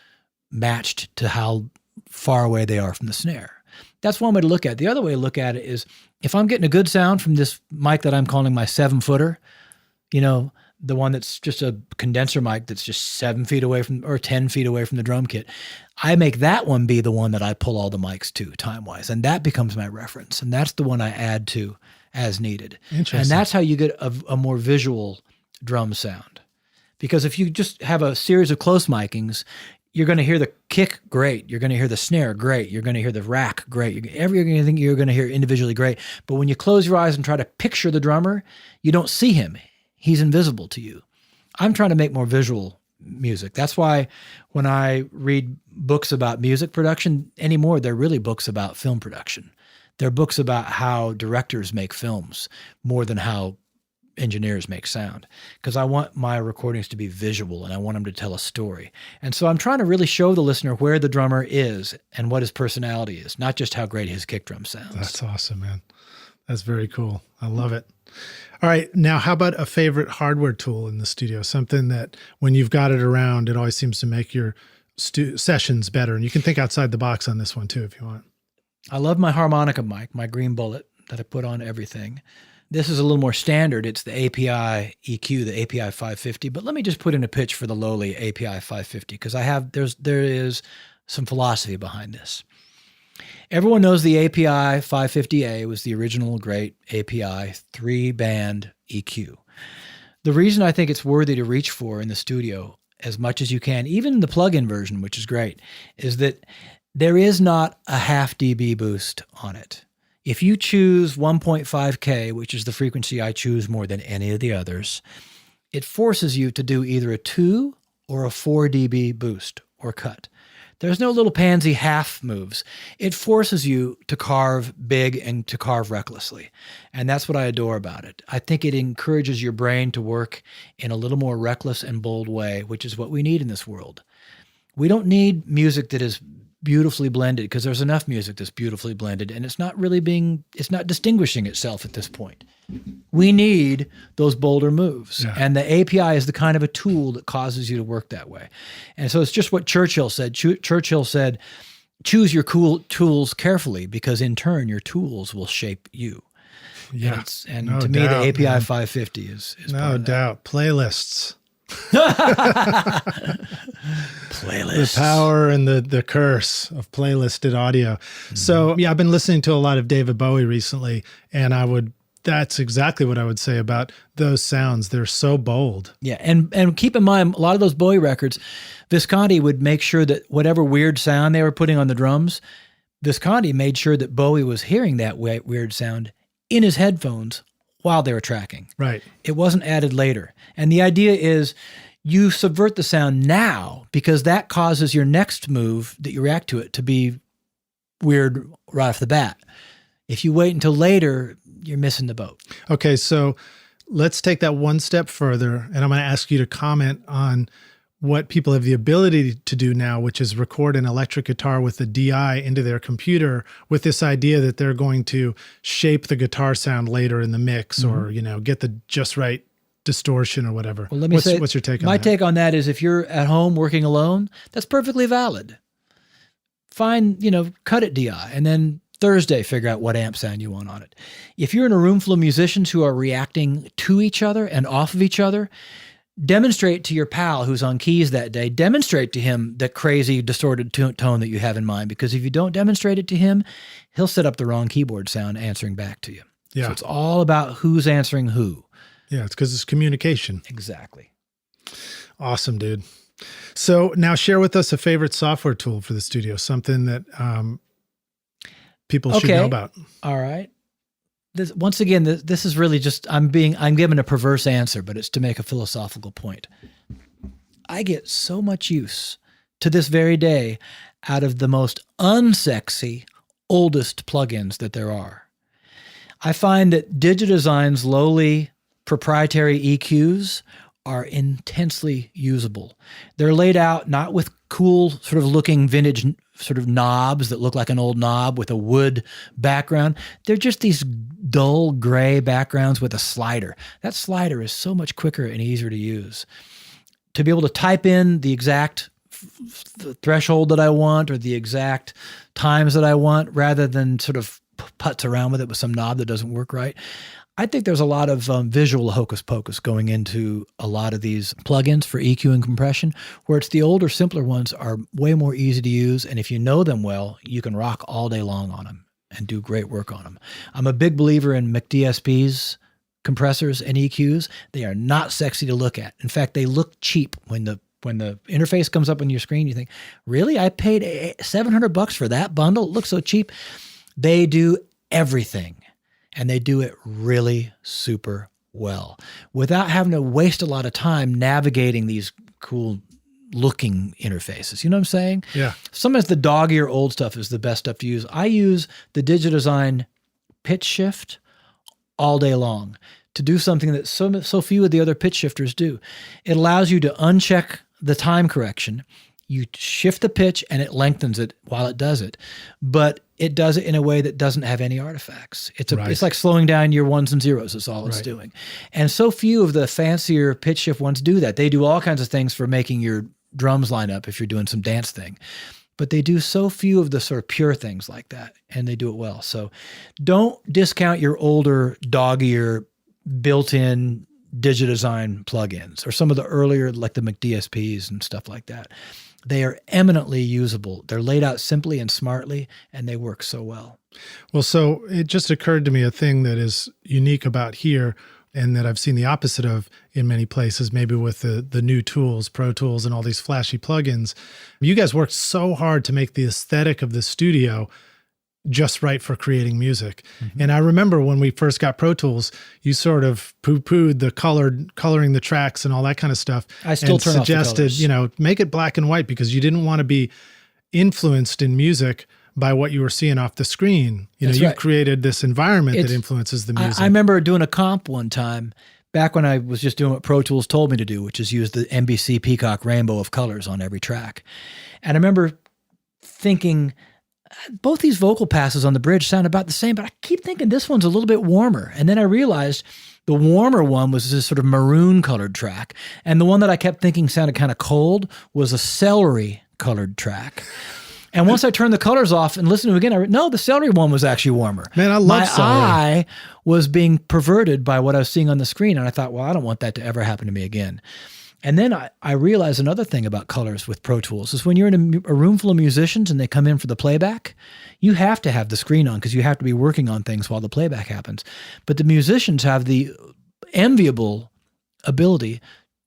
matched to how far away they are from the snare. That's one way to look at it. The other way to look at it is if I'm getting a good sound from this mic that I'm calling my 7-footer, you know, the one that's just a condenser mic that's just 7 feet away from, or 10 feet away from the drum kit, I make that one be the one that I pull all the mics to time-wise. And that becomes my reference. And that's the one I add to as needed. Interesting. And that's how you get a more visual drum sound. Because if you just have a series of close micings, you're going to hear the kick great. You're going to hear the snare great. You're going to hear the rack great. Everything you're going to hear individually great. But when you close your eyes and try to picture the drummer, you don't see him. He's invisible to you. I'm trying to make more visual music. That's why when I read books about music production anymore, they're really books about film production. They're books about how directors make films more than how engineers make sound, because I want my recordings to be visual and I want them to tell a story. And so I'm trying to really show the listener where the drummer is and what his personality is, not just how great his kick drum sounds. That's awesome, man. That's very cool. I love it. All right. Now, how about a favorite hardware tool in the studio? Something that when you've got it around, it always seems to make your sessions better. And you can think outside the box on this one too, if you want. I love my harmonica mic, my green bullet that I put on everything. This is a little more standard. It's the API EQ, the API 550, but let me just put in a pitch for the lowly API 550 because there is some philosophy behind this. Everyone knows the API 550A was the original great API 3-band EQ. The reason I think it's worthy to reach for in the studio as much as you can, even the plug-in version, which is great, is that there is not a half dB boost on it. If you choose 1.5K, which is the frequency I choose more than any of the others, it forces you to do either a 2 or a 4 dB boost or cut. There's no little pansy half moves. It forces you to carve big and to carve recklessly. And that's what I adore about it. I think it encourages your brain to work in a little more reckless and bold way, which is what we need in this world. We don't need music that is beautifully blended because there's enough music that's beautifully blended and it's not distinguishing itself at this point. We need those bolder moves. Yeah. And the API is the kind of a tool that causes you to work that way. And so it's just what Churchill said. Churchill said, choose your cool tools carefully because in turn your tools will shape you. Yeah. And no to me, doubt, the API man. 550 is no doubt. Playlists. Playlists. The power and the curse of playlisted audio. Mm-hmm. So yeah, I've been listening to a lot of David Bowie recently, and that's exactly what I would say about those sounds. They're so bold. Yeah, and keep in mind, a lot of those Bowie records, Visconti would make sure that whatever weird sound they were putting on the drums, Visconti made sure that Bowie was hearing that weird sound in his headphones while they were tracking. Right. It wasn't added later. And the idea is you subvert the sound now because that causes your next move that you react to it to be weird right off the bat. If you wait until later, you're missing the boat. Okay, so let's take that one step further, and I'm going to ask you to comment on what people have the ability to do now, which is record an electric guitar with a DI into their computer with this idea that they're going to shape the guitar sound later in the mix or, get the just right distortion or whatever. Well, let me say, what's your take on that? My take on that is if you're at home working alone, that's perfectly valid. Find, cut it DI and then Thursday, figure out what amp sound you want on it. If you're in a room full of musicians who are reacting to each other and off of each other, demonstrate to your pal who's on keys that day, demonstrate to him the crazy distorted tone that you have in mind, because if you don't demonstrate it to him, he'll set up the wrong keyboard sound answering back to you. Yeah. So it's all about who's answering who. Yeah, it's because it's communication. Exactly. Awesome, dude. So now share with us a favorite software tool for the studio, something that people should know about. All right. Once again, this is really just, I'm giving a perverse answer, but it's to make a philosophical point. I get so much use to this very day out of the most unsexy, oldest plugins that there are. I find that Digidesign's lowly proprietary EQs are intensely usable. They're laid out not with cool sort of looking vintage sort of knobs that look like an old knob with a wood background. They're just these dull gray backgrounds with a slider. That slider is so much quicker and easier to use. To be able to type in the exact threshold that I want or the exact times that I want rather than sort of putz around with it with some knob that doesn't work right. I think there's a lot of visual hocus pocus going into a lot of these plugins for EQ and compression, where it's the older, simpler ones are way more easy to use. And if you know them well, you can rock all day long on them and do great work on them. I'm a big believer in McDSPs, compressors, and EQs. They are not sexy to look at. In fact, they look cheap when the interface comes up on your screen. You think, really? I paid $700 for that bundle? It looks so cheap. They do everything. And they do it really super well without having to waste a lot of time navigating these cool looking interfaces. You know what I'm saying? Yeah. Sometimes the dog-ear old stuff is the best stuff to use. I use the Digidesign pitch shift all day long to do something that so few of the other pitch shifters do. It allows you to uncheck the time correction. You shift the pitch and it lengthens it while it does it, but it does it in a way that doesn't have any artifacts. It's like slowing down your ones and zeros is all it's doing. And so few of the fancier pitch shift ones do that. They do all kinds of things for making your drums line up if you're doing some dance thing, but they do so few of the sort of pure things like that, and they do it well. So don't discount your older dog-ear built-in Digidesign plugins or some of the earlier, like the McDSPs and stuff like that. They are eminently usable. They're laid out simply and smartly, and they work so well. Well, so it just occurred to me a thing that is unique about here and that I've seen the opposite of in many places, maybe with the new tools, Pro Tools and all these flashy plugins. You guys worked so hard to make the aesthetic of the studio just right for creating music. Mm-hmm. And I remember when we first got Pro Tools, you sort of poo-pooed the coloring the tracks and all that kind of stuff. I still turn suggested, off the colors. Make it black and white because you didn't want to be influenced in music by what you were seeing off the screen. You've created this environment that influences the music. I remember doing a comp one time back when I was just doing what Pro Tools told me to do, which is use the NBC Peacock rainbow of colors on every track. And I remember thinking, both these vocal passes on the bridge sound about the same, but I keep thinking this one's a little bit warmer. And then I realized the warmer one was this sort of maroon colored track. And the one that I kept thinking sounded kind of cold was a celery colored track. And once I turned the colors off and listened to it again, no, the celery one was actually warmer. Man, I love celery. My eye was being perverted by what I was seeing on the screen. And I thought, well, I don't want that to ever happen to me again. And then I realized another thing about colors with Pro Tools is when you're in a room full of musicians and they come in for the playback, you have to have the screen on because you have to be working on things while the playback happens. But the musicians have the enviable ability,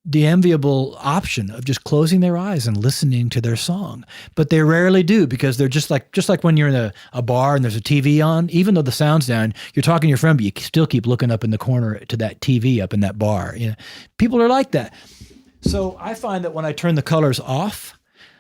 the enviable option of just closing their eyes and listening to their song. But they rarely do because they're just like when you're in a bar and there's a TV on, even though the sound's down, you're talking to your friend, but you still keep looking up in the corner to that TV up in that bar. People are like that. So I find that when I turn the colors off,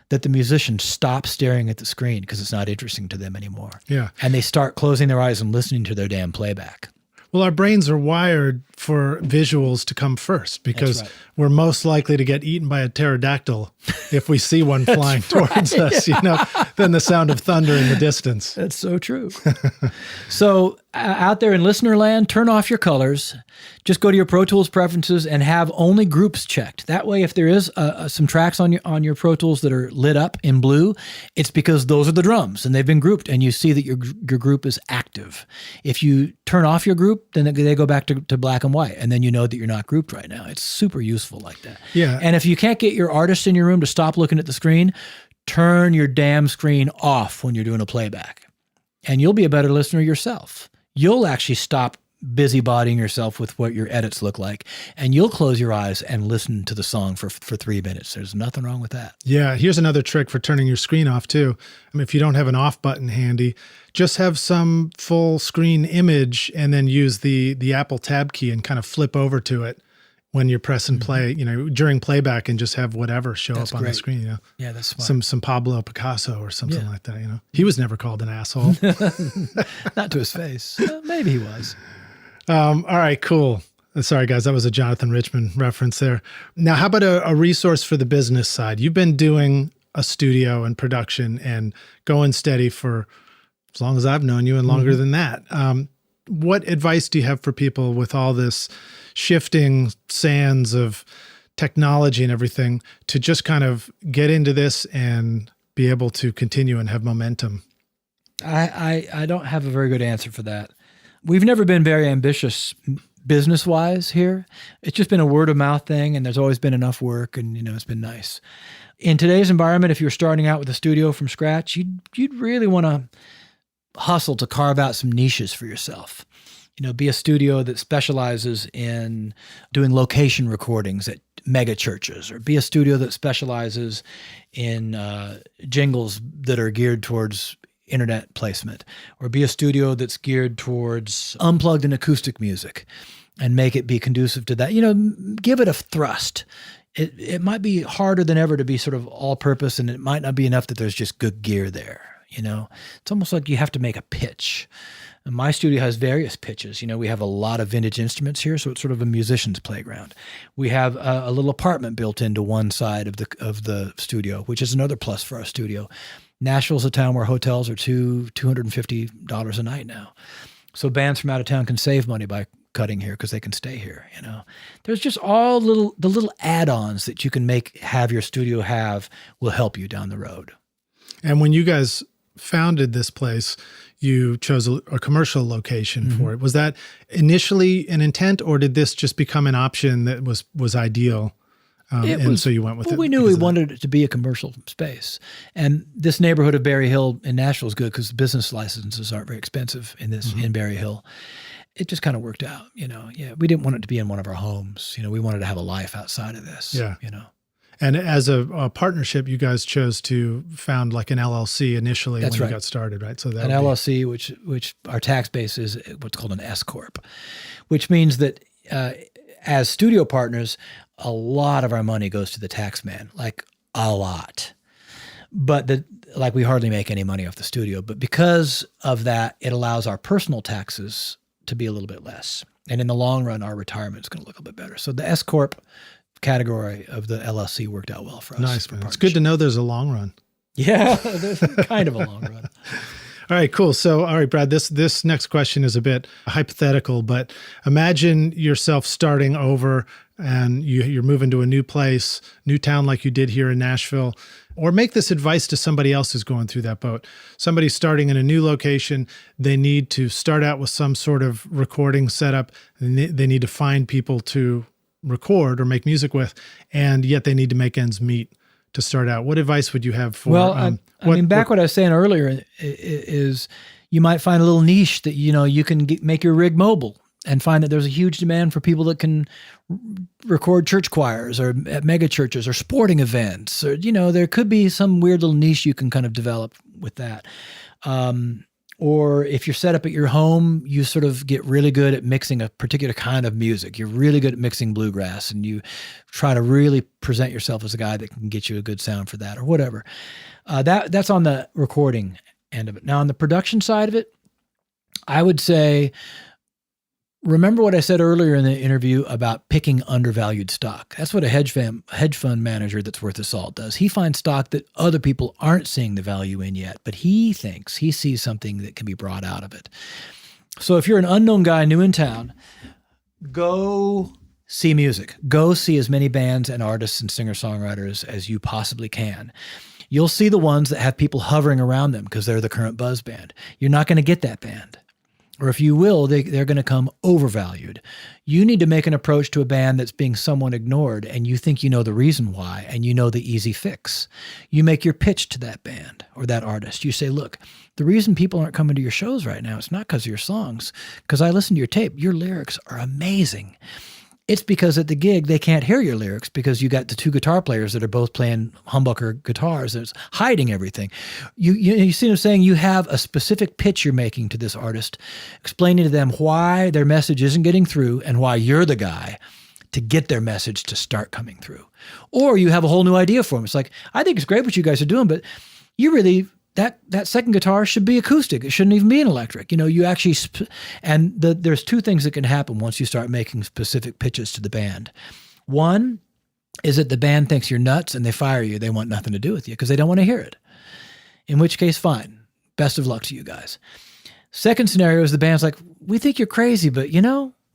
that the musicians stop staring at the screen because it's not interesting to them anymore. Yeah. And they start closing their eyes and listening to their damn playback. Well, our brains are wired for visuals to come first because we're most likely to get eaten by a pterodactyl if we see one flying towards us, than the sound of thunder in the distance. That's so true. So out there in listener land, turn off your colors. Just go to your Pro Tools preferences and have only groups checked. That way, if there is some tracks on your Pro Tools that are lit up in blue, it's because those are the drums and they've been grouped and you see that your group is active. If you turn off your group, then they go back to black and white, and then you know that you're not grouped right now. It's super useful like that. Yeah. And if you can't get your artist in your room to stop looking at the screen, turn your damn screen off when you're doing a playback, and you'll be a better listener yourself. You'll actually stop busybodying yourself with what your edits look like, and you'll close your eyes and listen to the song for 3 minutes. There's nothing wrong with that. Yeah. Here's another trick for turning your screen off too. If you don't have an off button handy, just have some full screen image and then use the Apple tab key and kind of flip over to it when you're pressing play, during playback, and just have whatever show up on the screen. Yeah, that's smart. Some Pablo Picasso or something like that. He was never called an asshole. Not to his face. Maybe he was. All right, cool. Sorry, guys, that was a Jonathan Richman reference there. Now, how about a resource for the business side? You've been doing a studio and production and going steady for as long as I've known you and longer than that. What advice do you have for people with all this shifting sands of technology and everything to just kind of get into this and be able to continue and have momentum? I don't have a very good answer for that. We've never been very ambitious business-wise here. It's just been a word-of-mouth thing, and there's always been enough work, and it's been nice. In today's environment, if you're starting out with a studio from scratch, you'd really want to hustle to carve out some niches for yourself. Be a studio that specializes in doing location recordings at mega churches, or be a studio that specializes in jingles that are geared towards internet placement, or be a studio that's geared towards unplugged and acoustic music and make it be conducive to that. Give it a thrust. It might be harder than ever to be sort of all purpose, and it might not be enough that there's just good gear there. It's almost like you have to make a pitch. And my studio has various pitches. We have a lot of vintage instruments here, so it's sort of a musician's playground. We have a little apartment built into one side of the studio, which is another plus for our studio. Nashville's a town where hotels are $250 a night now. So bands from out of town can save money by cutting here because they can stay here. There's just all the little add-ons that you can have your studio have will help you down the road. And when you guys founded this place, you chose a commercial location for it. Was that initially an intent, or did this just become an option that was ideal? So you went with it? We knew we wanted it to be a commercial space. And this neighborhood of Berry Hill in Nashville is good because business licenses aren't very expensive in Berry Hill. It just kind of worked out, we didn't want it to be in one of our homes. We wanted to have a life outside of this, And as a partnership, you guys chose to found like an LLC initially when you got started, right? So that an LLC, which our tax base is what's called an S corp, which means that as studio partners, a lot of our money goes to the tax man, like a lot. But we hardly make any money off the studio. But because of that, it allows our personal taxes to be a little bit less. And in the long run, our retirement is going to look a bit better. So the S corp category of the LLC worked out well for us. Nice, man. It's good to know there's a long run. Yeah, there's kind of a long run. All right, cool. So, all right, Brad, this next question is a bit hypothetical, but imagine yourself starting over and you're moving to a new place, new town like you did here in Nashville, or make this advice to somebody else who's going through that boat. Somebody's starting in a new location. They need to start out with some sort of recording setup. And they need to find people to record or make music with, and yet they need to make ends meet to start out. What advice would you have for? Well, what I was saying earlier is you might find a little niche that you can make your rig mobile, and find that there's a huge demand for people that can record church choirs or at mega churches or sporting events, or there could be some weird little niche you can kind of develop with that. Or if you're set up at your home, you sort of get really good at mixing a particular kind of music. You're really good at mixing bluegrass, and you try to really present yourself as a guy that can get you a good sound for that or whatever. That's on the recording end of it. Now, on the production side of it, I would say, remember what I said earlier in the interview about picking undervalued stock. That's what a hedge fund manager that's worth his salt does. He finds stock that other people aren't seeing the value in yet, but he thinks he sees something that can be brought out of it. So if you're an unknown guy new in town, go see music. Go see as many bands and artists and singer-songwriters as you possibly can. You'll see the ones that have people hovering around them because they're the current buzz band. You're not going to get that band. Or if you will, they're going to come overvalued. You need to make an approach to a band that's being somewhat ignored, and you think you know the reason why, and you know the easy fix. You make your pitch to that band or that artist. You say, look, the reason people aren't coming to your shows right now, it's not because of your songs, because I listened to your tape. Your lyrics are amazing. It's because at the gig, they can't hear your lyrics because you got the two guitar players that are both playing humbucker guitars that's hiding everything. You see what I'm saying? You have a specific pitch you're making to this artist, explaining to them why their message isn't getting through and why you're the guy to get their message to start coming through. Or you have a whole new idea for them. It's like, I think it's great what you guys are doing, but you really... That second guitar should be acoustic. It shouldn't even be an electric. You actually, there's two things that can happen once you start making specific pitches to the band. One, is that the band thinks you're nuts and they fire you. They want nothing to do with you because they don't want to hear it. In which case, fine. Best of luck to you guys. Second scenario is the band's like, we think you're crazy, but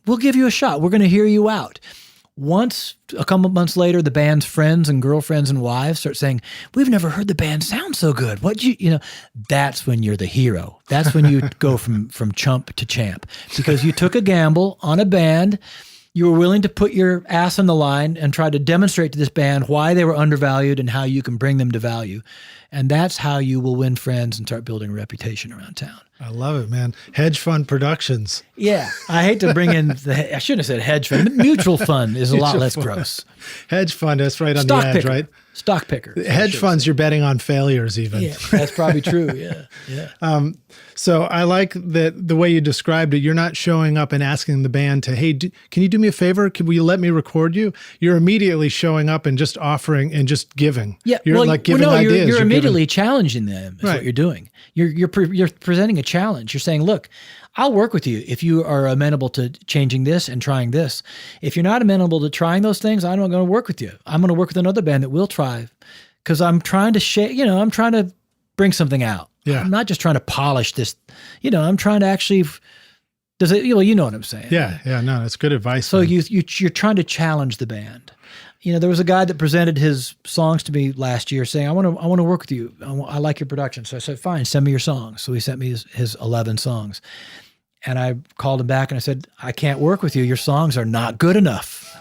we'll give you a shot. We're going to hear you out. Once, a couple months later, the band's friends and girlfriends and wives start saying, we've never heard the band sound so good. That's when you're the hero. That's when you go from chump to champ, because you took a gamble on a band. You were willing to put your ass on the line and try to demonstrate to this band why they were undervalued and how you can bring them to value. And that's how you will win friends and start building a reputation around town. I love it, man. Hedge fund productions. Yeah. I hate to bring in I shouldn't have said hedge fund. Mutual fund is a lot less gross. Hedge fund, that's right on the edge, right? Stock picker. Hedge funds, you're betting on failures even. Yeah, that's probably true. Yeah. So I like that the way you described it. You're not showing up and asking the band to, hey, can you do me a favor? Will you let me record you? You're immediately showing up and just offering and just giving. Yeah, you're giving ideas. You're immediately challenging them. Is what you're doing. You're presenting a challenge. You're saying, look, I'll work with you if you are amenable to changing this and trying this. If you're not amenable to trying those things, I'm not going to work with you. I'm going to work with another band that will try, because I'm trying to I'm trying to bring something out. Yeah. I'm not just trying to polish this. I'm trying to actually. Does it? You know what I'm saying? Yeah. No, that's good advice. So you're trying to challenge the band. There was a guy that presented his songs to me last year saying, I want to work with you. I like your production. So I said, fine, send me your songs. So he sent me his 11 songs. And I called him back and I said, I can't work with you. Your songs are not good enough.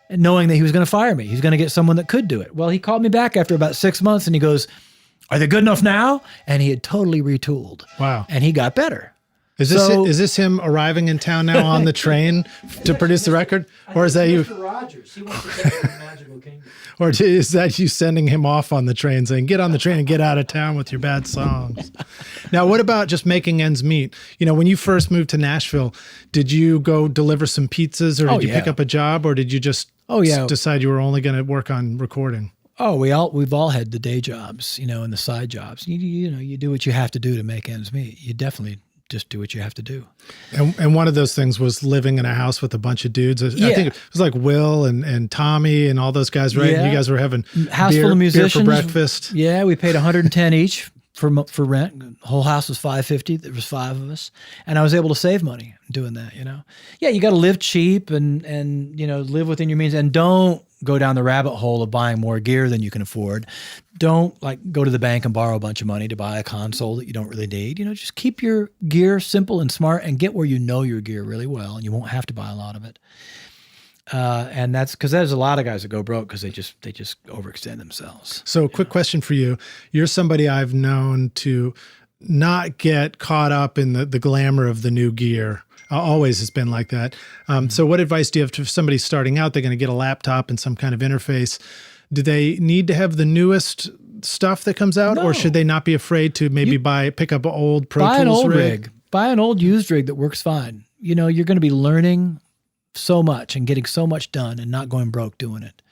And knowing that he was going to fire me. He's going to get someone that could do it. Well, he called me back after about 6 months and he goes, are they good enough now? And he had totally retooled. Wow. And he got better. Is this him arriving in town now on the train to produce the record? Or is that you? Mr. Rogers. He wants to take it to the Magical Kingdom. Or is that you sending him off on the train saying, get on the train and get out of town with your bad songs? Now, what about just making ends meet? When you first moved to Nashville, did you go deliver some pizzas, or did you pick up a job, or did you just decide you were only going to work on recording? Oh, we've all had the day jobs, and the side jobs. You do what you have to do to make ends meet. You definitely just do what you have to do. And one of those things was living in a house with a bunch of dudes. I think it was like Will and Tommy and all those guys, right? Yeah. You guys were having house full of musicians beer for breakfast. Yeah, we paid $110 each for rent. The whole house was $550. There was 5 of us, and I was able to save money doing that. Yeah, you got to live cheap and live within your means, and don't go down the rabbit hole of buying more gear than you can afford. Don't go to the bank and borrow a bunch of money to buy a console that you don't really need. Just keep your gear simple and smart and get where you know your gear really well, and you won't have to buy a lot of it. And that's because there's a lot of guys that go broke because they just overextend themselves. So quick question for you. You're somebody I've known to not get caught up in the glamour of the new gear. Always has been like that. So what advice do you have to somebody starting out? They're going to get a laptop and some kind of interface. Do they need to have the newest stuff that comes out? No. Or should they not be afraid to maybe pick up an old Pro Tools rig? Buy an old used rig that works fine. You're going to be learning so much and getting so much done and not going broke doing it.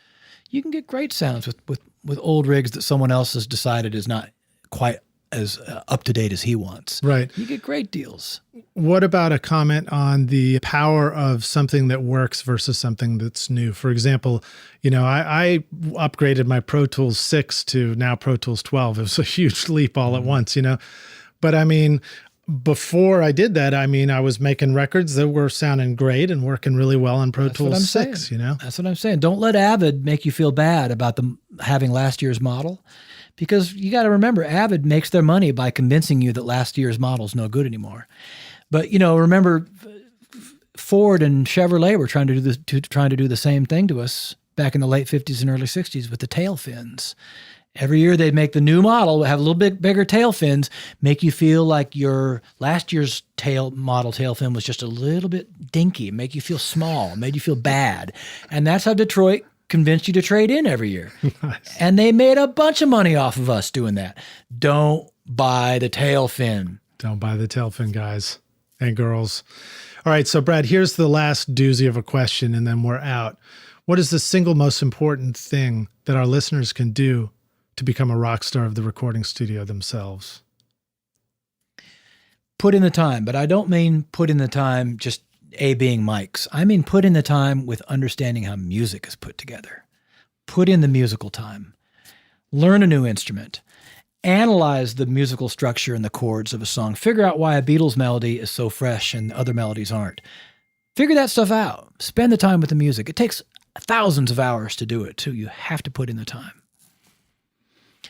You can get great sounds with old rigs that someone else has decided is not quite as up to date as he wants. Right. You get great deals. What about a comment on the power of something that works versus something that's new? For example, I upgraded my Pro Tools 6 to now Pro Tools 12. It was a huge leap all at once, But I mean, before I did that, I was making records that were sounding great and working really well on Pro Tools 6, That's what I'm saying. Don't let Avid make you feel bad about them having last year's model. Because you got to remember, Avid makes their money by convincing you that last year's model is no good anymore. But remember, Ford and Chevrolet were trying to do the same thing to us back in the late 50s and early 60s with the tail fins. Every year they'd make the new model, have a little bit bigger tail fins, make you feel like your last year's tail fin was just a little bit dinky, make you feel small, made you feel bad. And that's how Detroit convinced you to trade in every year. Nice. And they made a bunch of money off of us doing that. Don't buy the tail fin. Don't buy the tail fin, guys and girls. All right, so Brad, here's the last doozy of a question, and then we're out. What is the single most important thing that our listeners can do to become a rock star of the recording studio themselves? Put in the time, but I don't mean put in the time just being mics. I mean put in the time with understanding how music is put together. put in the musical time, learn a new instrument, analyze the musical structure and the chords of a song, figure out why a Beatles melody is so fresh and other melodies aren't. Figure that stuff out. Spend the time with the music. It takes thousands of hours to do it, too. You have to put in the time.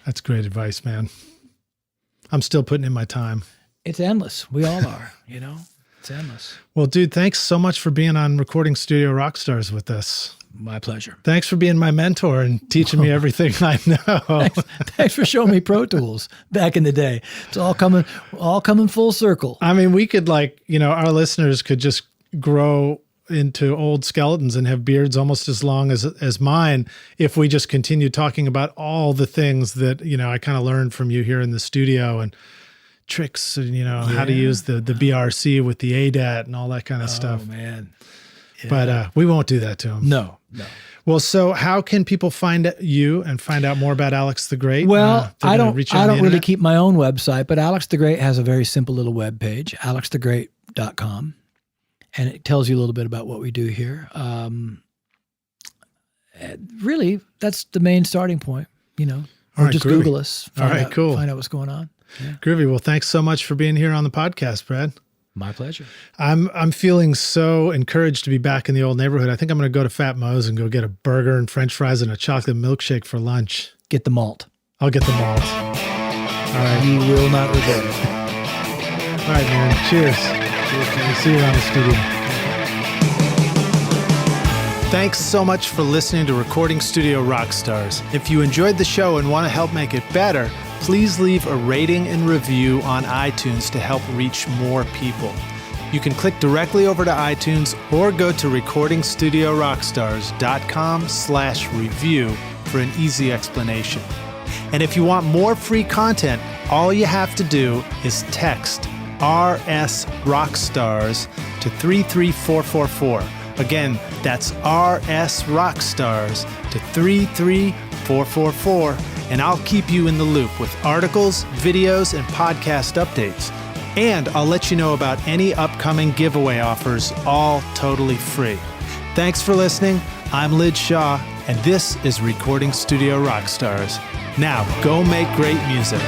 That's great advice, man. I'm still putting in my time. It's endless. We all are, It's endless. Well, dude, thanks so much for being on Recording Studio Rockstars with us. My pleasure. Thanks for being my mentor and teaching me everything I know. Thanks for showing me Pro Tools back in the day. It's all coming full circle. I mean, we could our listeners could just grow into old skeletons and have beards almost as long as mine if we just continue talking about all the things that, I kind of learned from you here in the studio and tricks and, how to use the BRC with the ADAT and all that kind of stuff. Oh, man. Yeah. But we won't do that to them. No. Well, so how can people find you and find out more about Alex the Great? Well, I don't really keep my own website, but Alex the Great has a very simple little web page, alexthegreat.com, and it tells you a little bit about what we do here. Really, that's the main starting point, or just Google us. Cool. Find out what's going on. Yeah. Groovy. Well, thanks so much for being here on the podcast, Brad. My pleasure. I'm feeling so encouraged to be back in the old neighborhood. I think I'm going to go to Fat Mo's and go get a burger and French fries and a chocolate milkshake for lunch. Get the malt. I'll get the malt. All right. You will not regret it. All right, man. Cheers. We'll see you around the studio. Thanks so much for listening to Recording Studio Rockstars. If you enjoyed the show and want to help make it better, please leave a rating and review on iTunes to help reach more people. You can click directly over to iTunes or go to recordingstudiorockstars.com/review for an easy explanation. And if you want more free content, all you have to do is text RS Rockstars to 33444. Again, that's RS Rockstars to 33444. And I'll keep you in the loop with articles, videos, and podcast updates. And I'll let you know about any upcoming giveaway offers, all totally free. Thanks for listening. I'm Lid Shaw, and this is Recording Studio Rockstars. Now, go make great music.